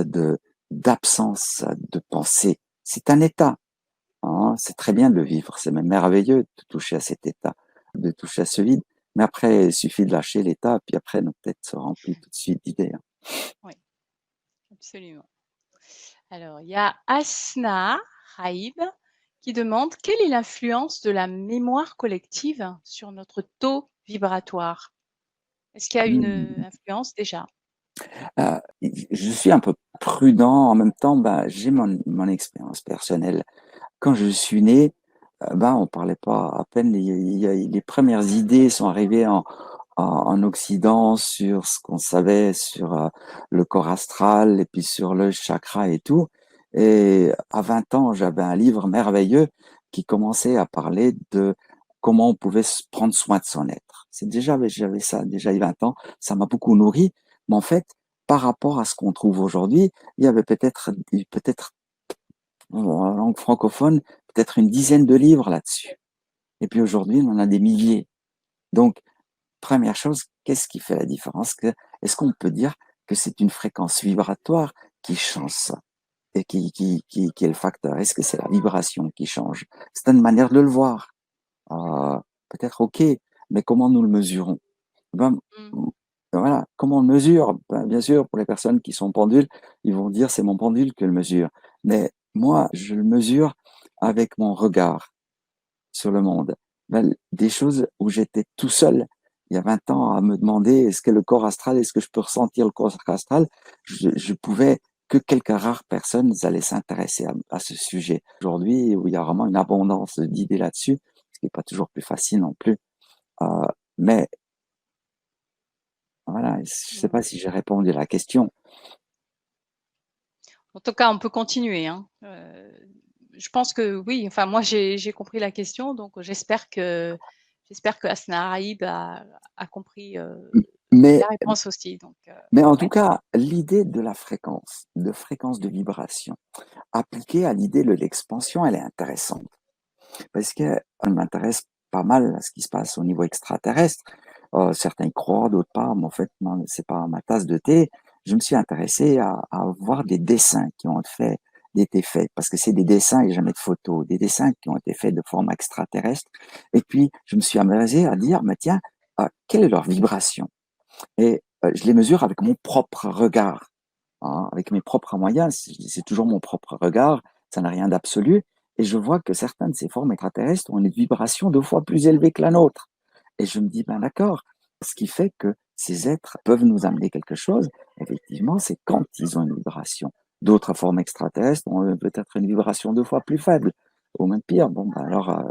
Speaker 2: d'absence de pensée. C'est un état, hein, c'est très bien de le vivre, c'est même merveilleux de toucher à cet état, de toucher à ce vide. Mais après, il suffit de lâcher l'état, puis après, notre tête se remplit tout de suite d'idées. Hein.
Speaker 1: Oui, absolument. Alors, il y a Asna Haïb qui demande: «Quelle est l'influence de la mémoire collective sur notre taux vibratoire?» Est-ce qu'il y a une,
Speaker 2: Mmh.
Speaker 1: influence déjà?
Speaker 2: Je suis un peu prudent, en même temps, bah, j'ai mon expérience personnelle. Quand je suis né, ben, on parlait pas à peine les premières idées sont arrivées en Occident sur ce qu'on savait sur, le corps astral et puis sur le chakra et tout, et à 20 ans, j'avais un livre merveilleux qui commençait à parler de comment on pouvait se prendre soin de son être. C'est déjà j'avais ça déjà il y a 20 ans, ça m'a beaucoup nourri, mais en fait, par rapport à ce qu'on trouve aujourd'hui, il y avait peut-être en langue francophone, peut-être une dizaine de livres là-dessus. Et puis aujourd'hui, on en a des milliers. Donc, première chose, qu'est-ce qui fait la différence? Est-ce qu'on peut dire que c'est une fréquence vibratoire qui change ça? Et qui est le facteur? Est-ce que c'est la vibration qui change? C'est une manière de le voir. Peut-être ok, mais comment nous le mesurons? Ben,
Speaker 1: Mmh.
Speaker 2: voilà, comment on le mesure? Ben, bien sûr, pour les personnes qui sont pendules, ils vont dire c'est mon pendule que le mesure. Mais moi, je le mesure avec mon regard sur le monde. Ben, des choses où j'étais tout seul il y a 20 ans à me demander est-ce que le corps astral, est-ce que je peux ressentir le corps astral? Je pouvais que quelques rares personnes allaient s'intéresser à ce sujet. Aujourd'hui, où il y a vraiment une abondance d'idées là-dessus, ce qui n'est pas toujours plus facile non plus. Euh, mais voilà, je sais
Speaker 1: Mmh.
Speaker 2: pas si j'ai répondu à la question.
Speaker 1: En tout cas, on peut continuer, hein. Je pense que oui, enfin moi j'ai compris la question, donc j'espère que Asnaraïb a compris,
Speaker 2: Mais,
Speaker 1: la réponse aussi, donc
Speaker 2: mais en tout
Speaker 1: ouais.
Speaker 2: cas, l'idée de fréquence de vibration, appliquée à l'idée de l'expansion, elle est intéressante. Parce qu'elle m'intéresse pas mal à ce qui se passe au niveau extraterrestre. Certains y croient, d'autres pas, mais en fait, moi, c'est pas ma tasse de thé. Je me suis intéressé à voir des dessins qui ont été faits, parce que c'est des dessins et jamais de photos, des dessins qui ont été faits de forme extraterrestre. Et puis, je me suis amusé à dire, mais tiens, quelle est leur vibration? Et je les mesure avec mon propre regard, hein, avec mes propres moyens. C'est toujours mon propre regard, ça n'a rien d'absolu. Et je vois que certaines de ces formes extraterrestres ont une vibration 2 fois plus élevée que la nôtre. Et je me dis, ben d'accord, ce qui fait que ces êtres peuvent nous amener quelque chose, effectivement, c'est quand ils ont une vibration. D'autres formes extraterrestres ont peut-être une vibration 2 fois plus faible, ou même pire. Bon, ben alors,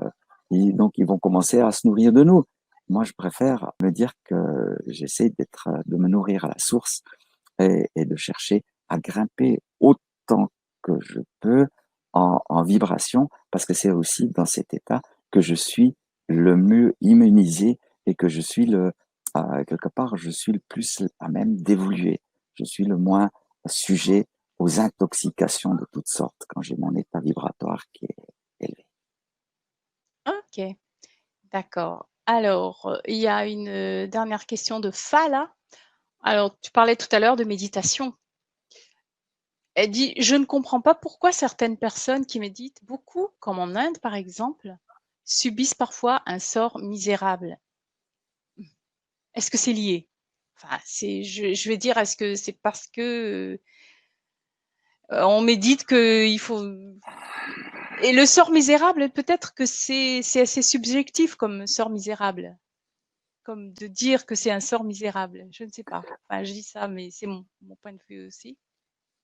Speaker 2: donc ils vont commencer à se nourrir de nous. Moi, je préfère me dire que j'essaie de me nourrir à la source et de chercher à grimper autant que je peux en vibration, parce que c'est aussi dans cet état que je suis le mieux immunisé et que je suis quelque part, je suis le plus à même d'évoluer. Je suis le moins sujet aux intoxications de toutes sortes quand j'ai mon état vibratoire qui est élevé.
Speaker 1: OK, d'accord. Alors, il y a une, dernière question de Fala. Alors, tu parlais tout à l'heure de méditation. Elle dit: «Je ne comprends pas pourquoi certaines personnes qui méditent beaucoup, comme en Inde par exemple, subissent parfois un sort misérable. Est-ce que c'est lié?» Enfin, je vais dire, est-ce que c'est parce que, on médite qu'il faut et le sort misérable, peut-être que c'est assez subjectif comme sort misérable, comme de dire que c'est un sort misérable, je ne sais pas. Enfin, je dis ça, mais c'est mon point de vue aussi.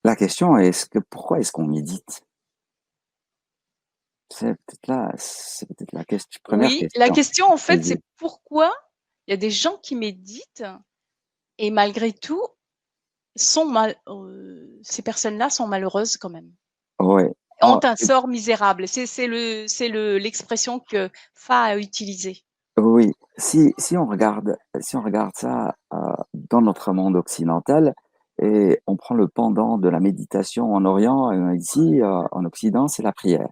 Speaker 2: La question est, pourquoi est-ce qu'on médite? C'est peut-être la première
Speaker 1: Oui, la
Speaker 2: question
Speaker 1: question en
Speaker 2: à
Speaker 1: fait,
Speaker 2: poser.
Speaker 1: c'est pourquoi il y a des gens qui méditent et malgré tout ces personnes-là sont malheureuses quand même,
Speaker 2: Ouais.
Speaker 1: ont
Speaker 2: Ah,
Speaker 1: un sort misérable. C'est l'expression que Fa a utilisée.
Speaker 2: oui, si on regarde ça dans notre monde occidental et on prend le pendant de la méditation en Orient, ici en Occident, c'est la prière.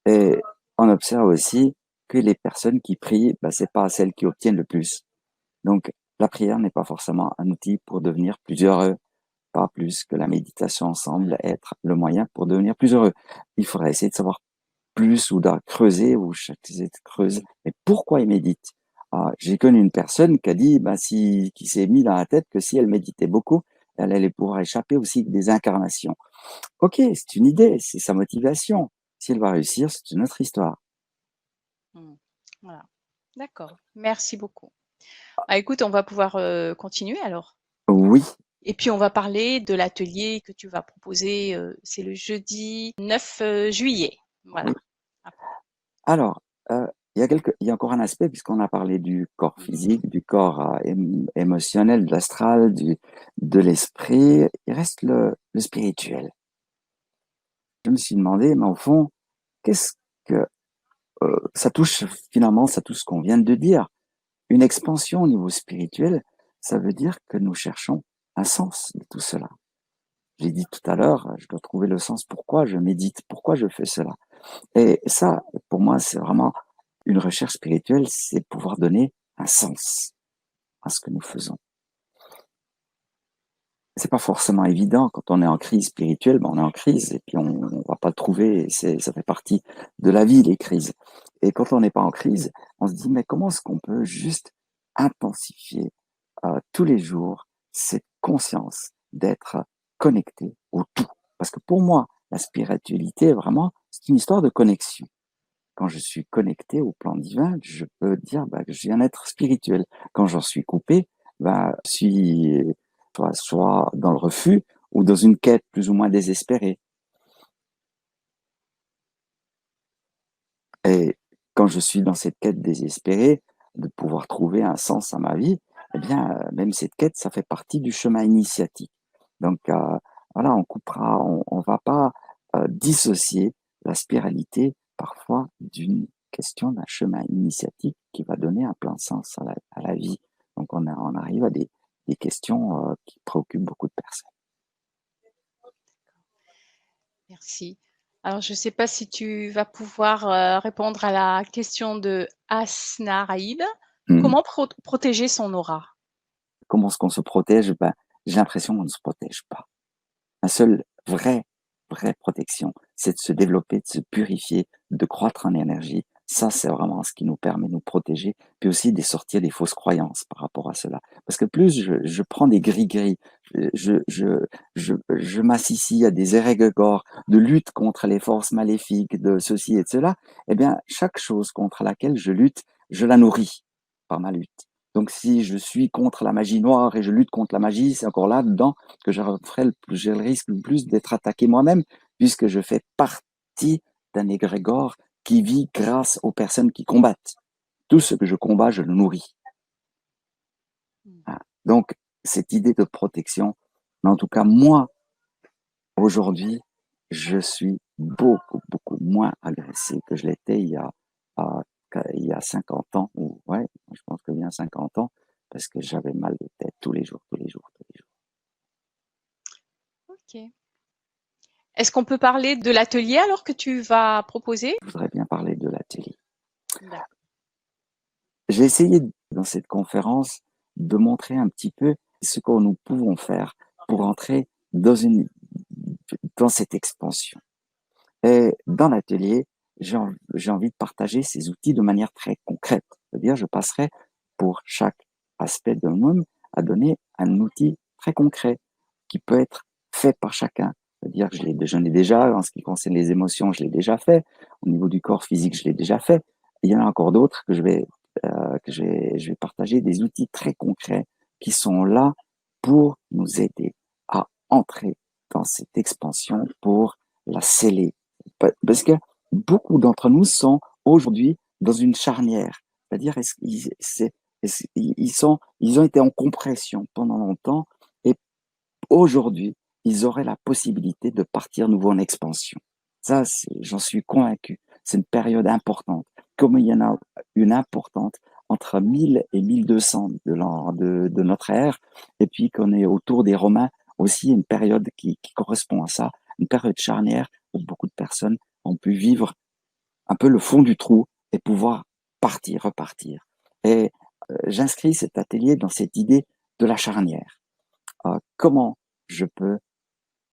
Speaker 2: Et on observe aussi que les personnes qui prient, ben, c'est pas celles qui obtiennent le plus. Donc, la prière n'est pas forcément un outil pour devenir plus heureux, pas plus que la méditation semble être le moyen pour devenir plus heureux. Il faudrait essayer de savoir plus ou de creuser ou essayer de creuser. Mais pourquoi il médite? J'ai connu une personne qui a dit, bah, qui s'est mis dans la tête que si elle méditait beaucoup, elle allait pouvoir échapper aussi des incarnations. Ok, c'est une idée, c'est sa motivation. Si elle va réussir, c'est une autre histoire.
Speaker 1: Mmh. Voilà. D'accord. Merci beaucoup. Ah, écoute, on va pouvoir continuer alors.
Speaker 2: Oui,
Speaker 1: Et puis on va parler de l'atelier que tu vas proposer. C'est le jeudi 9 juillet.
Speaker 2: oui.
Speaker 1: Voilà. Après.
Speaker 2: Alors, il y a encore un aspect, puisqu'on a parlé du corps
Speaker 1: Mhm.
Speaker 2: physique, du corps émotionnel, de l'astral, de l'esprit. Il reste le spirituel. Je me suis demandé, mais au fond, qu'est-ce que ça touche finalement, ça touche ce qu'on vient de dire. Une expansion au niveau spirituel, ça veut dire que nous cherchons un sens de tout cela. J'ai dit tout à l'heure, je dois trouver le sens. Pourquoi je médite? Pourquoi je fais cela? Et ça, pour moi, c'est vraiment une recherche spirituelle, c'est pouvoir donner un sens à ce que nous faisons. C'est pas forcément évident quand on est en crise spirituelle, ben on est en crise et puis on va pas le trouver. Ça fait partie de la vie, les crises. Et quand on n'est pas en crise, on se dit mais comment est-ce qu'on peut juste intensifier tous les jours cette conscience d'être connecté au tout. Parce que pour moi, la spiritualité, vraiment, c'est une histoire de connexion. Quand je suis connecté au plan divin, je peux dire bah, que je viens d'être spirituel. Quand j'en suis coupé, bah, je suis soit dans le refus ou dans une quête plus ou moins désespérée. Et quand je suis dans cette quête désespérée de pouvoir trouver un sens à ma vie, eh bien, même cette quête, ça fait partie du chemin initiatique. Donc, voilà, on va pas dissocier la spiralité parfois d'une question d'un chemin initiatique qui va donner un plein sens à la vie. Donc, on arrive à des questions qui préoccupent beaucoup de personnes.
Speaker 1: Merci. Alors, je ne sais pas si tu vas pouvoir répondre à la question de Asnaraïd.
Speaker 2: Mhm.
Speaker 1: Comment protéger son aura?
Speaker 2: Comment est-ce qu'on se protège? Ben, j'ai l'impression qu'on ne se protège pas. La seule vraie protection, c'est de se développer, de se purifier, de croître en énergie. Ça, c'est vraiment ce qui nous permet de nous protéger, puis aussi de sortir des fausses croyances par rapport à cela. Parce que plus je prends des gris-gris, je m'associe à des égrégores de lutte contre les forces maléfiques, de ceci et de cela, eh bien, chaque chose contre laquelle je lutte, je la nourris par ma lutte. Donc, si je suis contre la magie noire et je lutte contre la magie, c'est encore là-dedans que j'ai le risque le plus d'être attaqué moi-même, puisque je fais partie d'un égrégore qui vit grâce aux personnes qui combattent. Tout ce que je combats, je le nourris. Voilà. Donc, cette idée de protection, mais en tout cas, moi, aujourd'hui, je suis beaucoup moins agressé que je l'étais euh, il y a 50 ans, ou ouais, je pense que bien 50 ans, parce que j'avais mal de tête tous les jours, tous les jours, tous les jours.
Speaker 1: Ok. Est-ce qu'on peut parler de l'atelier alors que tu vas proposer?
Speaker 2: Je voudrais bien parler de l'atelier.
Speaker 1: D'accord.
Speaker 2: J'ai essayé dans cette conférence de montrer un petit peu ce que nous pouvons faire pour entrer dans cette expansion. Et dans l'atelier, j'ai envie de partager ces outils de manière très concrète. C'est-à-dire, je passerai pour chaque aspect d'un homme à donner un outil très concret qui peut être fait par chacun. C'est-à-dire que j'en ai déjà, en ce qui concerne les émotions, je l'ai déjà fait. Au niveau du corps physique, je l'ai déjà fait. Et il y en a encore d'autres je vais partager des outils très concrets qui sont là pour nous aider à entrer dans cette expansion, pour la sceller. Parce que beaucoup d'entre nous sont aujourd'hui dans une charnière. C'est-à-dire, ils ont été en compression pendant longtemps et aujourd'hui, ils auraient la possibilité de partir nouveau en expansion. Ça, j'en suis convaincu. C'est une période importante. Comme il y en a une importante entre 1000 et 1200 de notre ère, et puis qu'on est autour des Romains, aussi une période qui correspond à ça, une période charnière où beaucoup de personnes ont pu vivre un peu le fond du trou et pouvoir partir, repartir. Et j'inscris cet atelier dans cette idée de la charnière. Comment je peux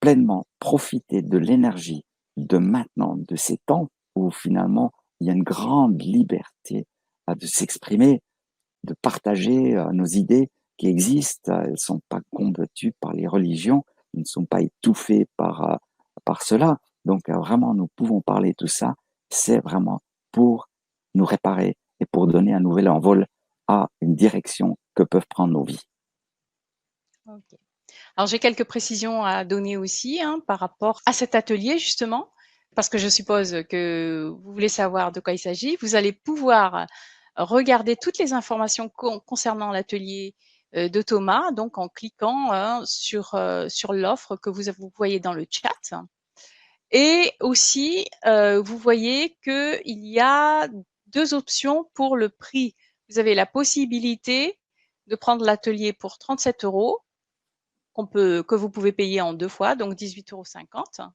Speaker 2: pleinement profiter de l'énergie de maintenant, de ces temps où finalement il y a une grande liberté de s'exprimer, de partager nos idées qui existent. Elles ne sont pas combattues par les religions, elles ne sont pas étouffées par cela. Donc, vraiment, nous pouvons parler de tout ça. C'est vraiment pour nous réparer et pour donner un nouvel envol à une direction que peuvent prendre nos vies.
Speaker 1: OK. Alors j'ai quelques précisions à donner aussi, hein, par rapport à cet atelier justement, parce que je suppose que vous voulez savoir de quoi il s'agit. Vous allez pouvoir regarder toutes les informations concernant l'atelier, de Thomas, donc en cliquant, hein, sur l'offre que vous voyez dans le chat. Et aussi, vous voyez qu'il y a 2 options pour le prix. Vous avez la possibilité de prendre l'atelier pour 37 € que vous pouvez payer en 2 fois, donc 18,50 €,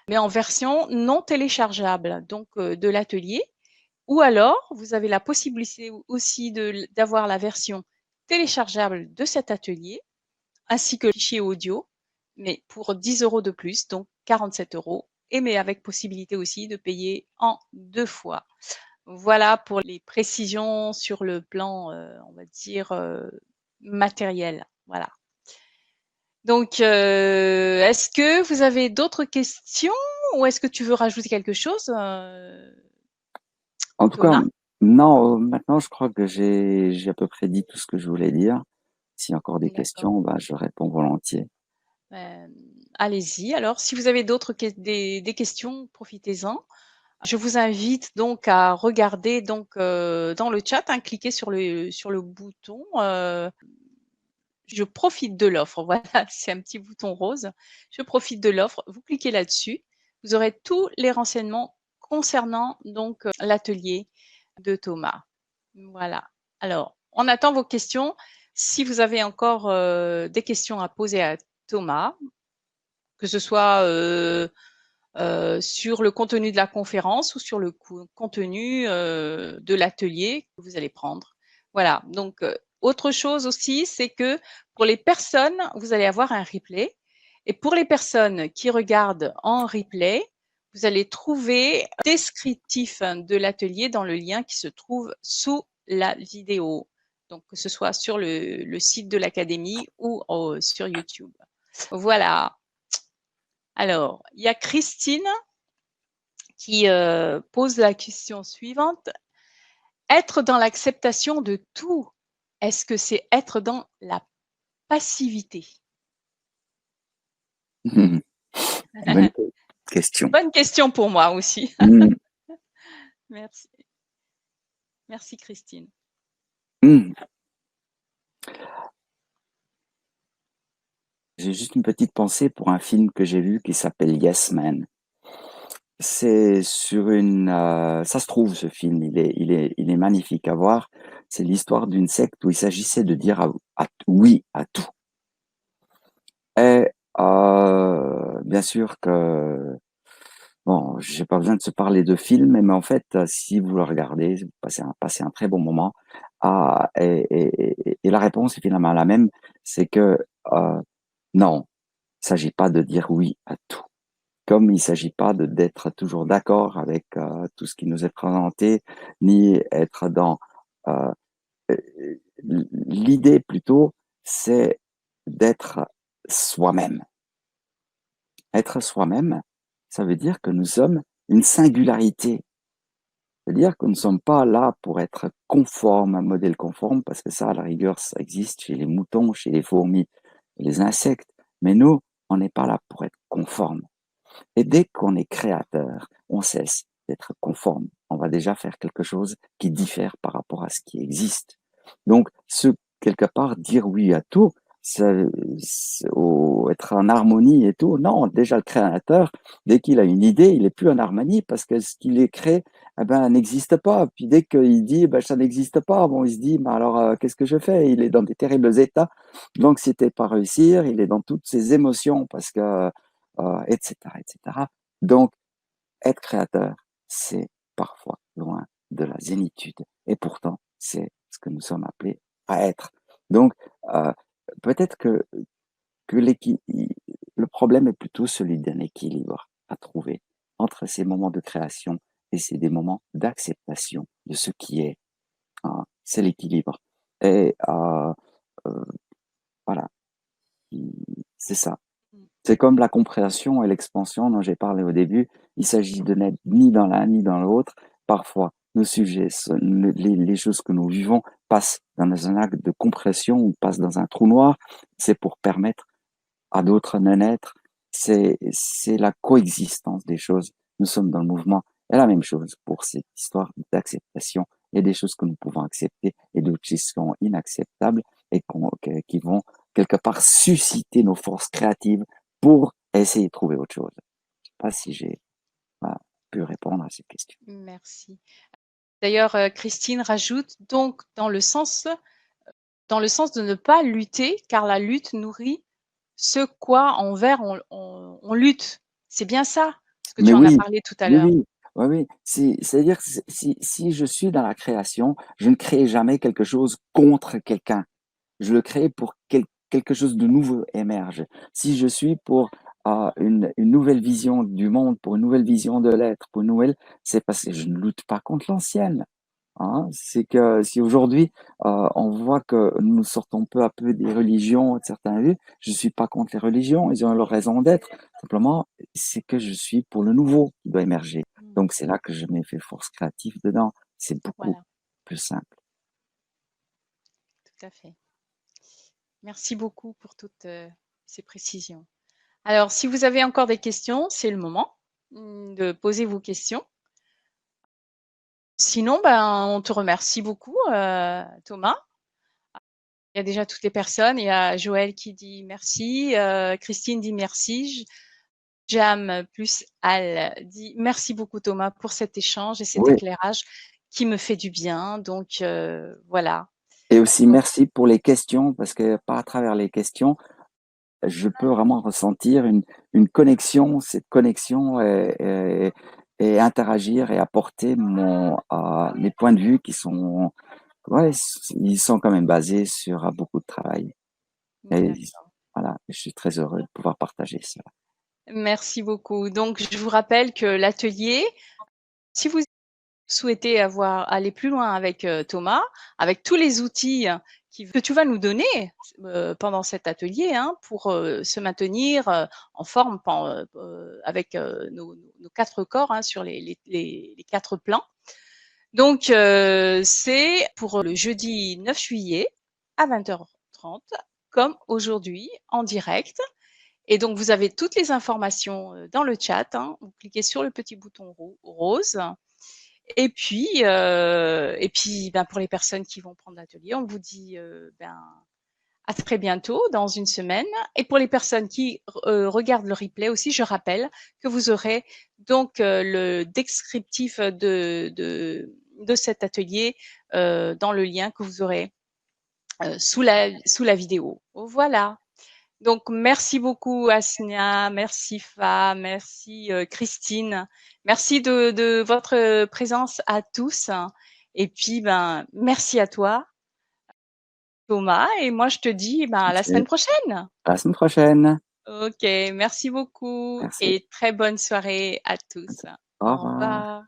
Speaker 1: mais en version non téléchargeable, donc de l'atelier. Ou alors, vous avez la possibilité aussi d'avoir la version téléchargeable de cet atelier, ainsi que le fichier audio, mais pour 10 € de plus, donc 47 €, et mais avec possibilité aussi de payer en 2 fois. Voilà pour les précisions sur le plan, on va dire, matériel. Voilà. Donc, est-ce que vous avez d'autres questions ou est-ce que tu veux rajouter quelque chose,
Speaker 2: En tout cas,
Speaker 1: Thomas?
Speaker 2: non, maintenant, je crois que j'ai à peu près dit tout ce que je voulais dire. S'il y a encore des
Speaker 1: D'accord.
Speaker 2: questions, je réponds volontiers.
Speaker 1: Hem, Allez-y. Alors, si vous avez d'autres des questions, profitez-en. Je vous invite donc à regarder donc, dans le chat, hein, cliquez sur le bouton, «Je profite de l'offre». Voilà, c'est un petit bouton rose. «Je profite de l'offre». Vous cliquez là-dessus. Vous aurez tous les renseignements concernant donc, l'atelier de Thomas. Voilà. Alors, on attend vos questions. Si vous avez encore, des questions à poser à Thomas, que ce soit, sur le contenu de la conférence ou sur le contenu, de l'atelier que vous allez prendre. Voilà, donc autre chose aussi, c'est que pour les personnes, vous allez avoir un replay et pour les personnes qui regardent en replay, vous allez trouver descriptif de l'atelier dans le lien qui se trouve sous la vidéo. Donc que ce soit sur le site de l'académie ou sur YouTube. Voilà. Alors, il y a Christine qui pose la question suivante. Être dans l'acceptation de tout, est-ce que c'est être dans la passivité?
Speaker 2: Bonne question.
Speaker 1: Bonne question pour moi aussi.
Speaker 2: Mmh,
Speaker 1: Merci. Merci Christine.
Speaker 2: mmh. J'ai juste une petite pensée pour un film que j'ai vu qui s'appelle Yes Man. C'est sur ça se trouve ce film, il est magnifique à voir. C'est l'histoire d'une secte où il s'agissait de dire oui à tout et bien sûr que bon, j'ai pas besoin de se parler de film, mais en fait, si vous le regardez, vous passez un très bon moment. Et la réponse est finalement la même, c'est que, non, il s'agit pas de dire oui à tout. Comme il s'agit pas d'être toujours d'accord avec, tout ce qui nous est présenté, ni être dans, heu, l'idée plutôt, c'est d'être soi-même. Être soi-même, ça veut dire que nous sommes une singularité. C'est-à-dire que nous ne sommes pas là pour être conformes, un modèle conforme, parce que ça, à la rigueur, ça existe chez les moutons, chez les fourmis, les insectes. Mais nous, on n'est pas là pour être conformes. Et dès qu'on est créateur, on cesse d'être conforme. On va déjà faire quelque chose qui diffère par rapport à ce qui existe. Donc, quelque part, dire oui à tout, être en harmonie et tout. Non, déjà le créateur, dès qu'il a une idée, il est plus en harmonie parce que ce qu'il est créé, n'existe pas. Puis dès qu'il dit, ça n'existe pas, bon, il se dit, alors, qu'est-ce que je fais? Il est dans des terribles états d'anxiété pas réussir, il est dans toutes ses émotions parce que, etc., etc. Donc, être créateur, c'est parfois loin de la zénitude. Et pourtant, c'est ce que nous sommes appelés à être. Donc, euh, peut-être que le problème est plutôt celui d'un équilibre à trouver entre ces moments de création et des moments d'acceptation de ce qui est, hein. C'est l'équilibre. Et voilà, c'est ça. C'est comme la compréhension et l'expansion dont j'ai parlé au début. Il s'agit de n'être ni dans l'un ni dans l'autre. Parfois, nos sujets, les choses que nous vivons passent dans un acte de compression ou passent dans un trou noir. C'est pour permettre à d'autres de naître. C'est la coexistence des choses. Nous sommes dans le mouvement. Et la même chose pour cette histoire d'acceptation. Il y a des choses que nous pouvons accepter et d'autres qui sont inacceptables et qui vont quelque part susciter nos forces créatives pour essayer de trouver autre chose. Je sais pas si j'ai pu répondre à cette question.
Speaker 1: Merci. D'ailleurs, Christine rajoute donc dans le sens de ne pas lutter, car la lutte nourrit ce quoi envers on lutte. C'est bien ça? Parce que
Speaker 2: Mais
Speaker 1: tu en as
Speaker 2: oui,
Speaker 1: parlé tout à
Speaker 2: oui,
Speaker 1: l'heure.
Speaker 2: oui, oui, oui. C'est-à-dire que si je suis dans la création, je ne crée jamais quelque chose contre quelqu'un. Je le crée pour quelque chose de nouveau émerge. Si je suis pour une nouvelle vision du monde, pour une nouvelle vision de l'être, pour une nouvelle, c'est parce que je ne lutte pas contre l'ancienne. Hein. C'est que si aujourd'hui on voit que nous sortons peu à peu des religions de certains lieux, je suis pas contre les religions, ils ont leur raison d'être. Simplement, c'est que je suis pour le nouveau qui doit émerger.
Speaker 1: Mmh.
Speaker 2: Donc c'est là que je mets fait force créative dedans. C'est beaucoup
Speaker 1: Voilà,
Speaker 2: plus simple.
Speaker 1: tout à fait. Merci beaucoup pour toutes, ces précisions. Alors si vous avez encore des questions, c'est le moment, de poser vos questions. Sinon, ben, on te remercie beaucoup, Thomas. Il y a déjà toutes les personnes. Il y a Joël qui dit merci, Christine dit merci, Jam plus Al dit merci beaucoup Thomas pour cet échange et cet
Speaker 2: Oui.
Speaker 1: éclairage qui me fait du bien. Donc voilà.
Speaker 2: Et aussi
Speaker 1: Donc,
Speaker 2: merci pour les questions, parce que pas à travers les questions, je peux vraiment ressentir une connexion, cette connexion et interagir et apporter les points de vue qui sont, ouais, ils sont quand même basés sur beaucoup de travail. Et
Speaker 1: d'accord.
Speaker 2: voilà, je suis très heureux de pouvoir partager cela.
Speaker 1: Merci beaucoup. Donc je vous rappelle que l'atelier, si vous souhaitez aller plus loin avec Thomas, avec tous les outils que tu vas nous donner pendant cet atelier pour se maintenir en forme avec nos quatre corps sur les quatre plans. Donc, c'est pour le jeudi 9 juillet à 20h30, comme aujourd'hui, en direct. Et donc, vous avez toutes les informations dans le chat. Vous cliquez sur le petit bouton rose. Et puis, ben, pour les personnes qui vont prendre l'atelier, on vous dit ben, à très bientôt, dans une semaine. Et pour les personnes qui regardent le replay aussi, je rappelle que vous aurez donc le descriptif de cet atelier dans le lien que vous aurez sous la vidéo. Voilà. Donc, merci beaucoup, Asnia. Merci, Fa. Merci, Christine. Merci de votre présence à tous. Et puis, ben, merci à toi, Thomas. Et moi, je te dis ben, à la semaine
Speaker 2: Merci.
Speaker 1: prochaine.
Speaker 2: À la semaine prochaine.
Speaker 1: Ok, merci beaucoup
Speaker 2: Merci.
Speaker 1: et très bonne soirée à tous.
Speaker 2: Au
Speaker 1: Au
Speaker 2: revoir.
Speaker 1: revoir.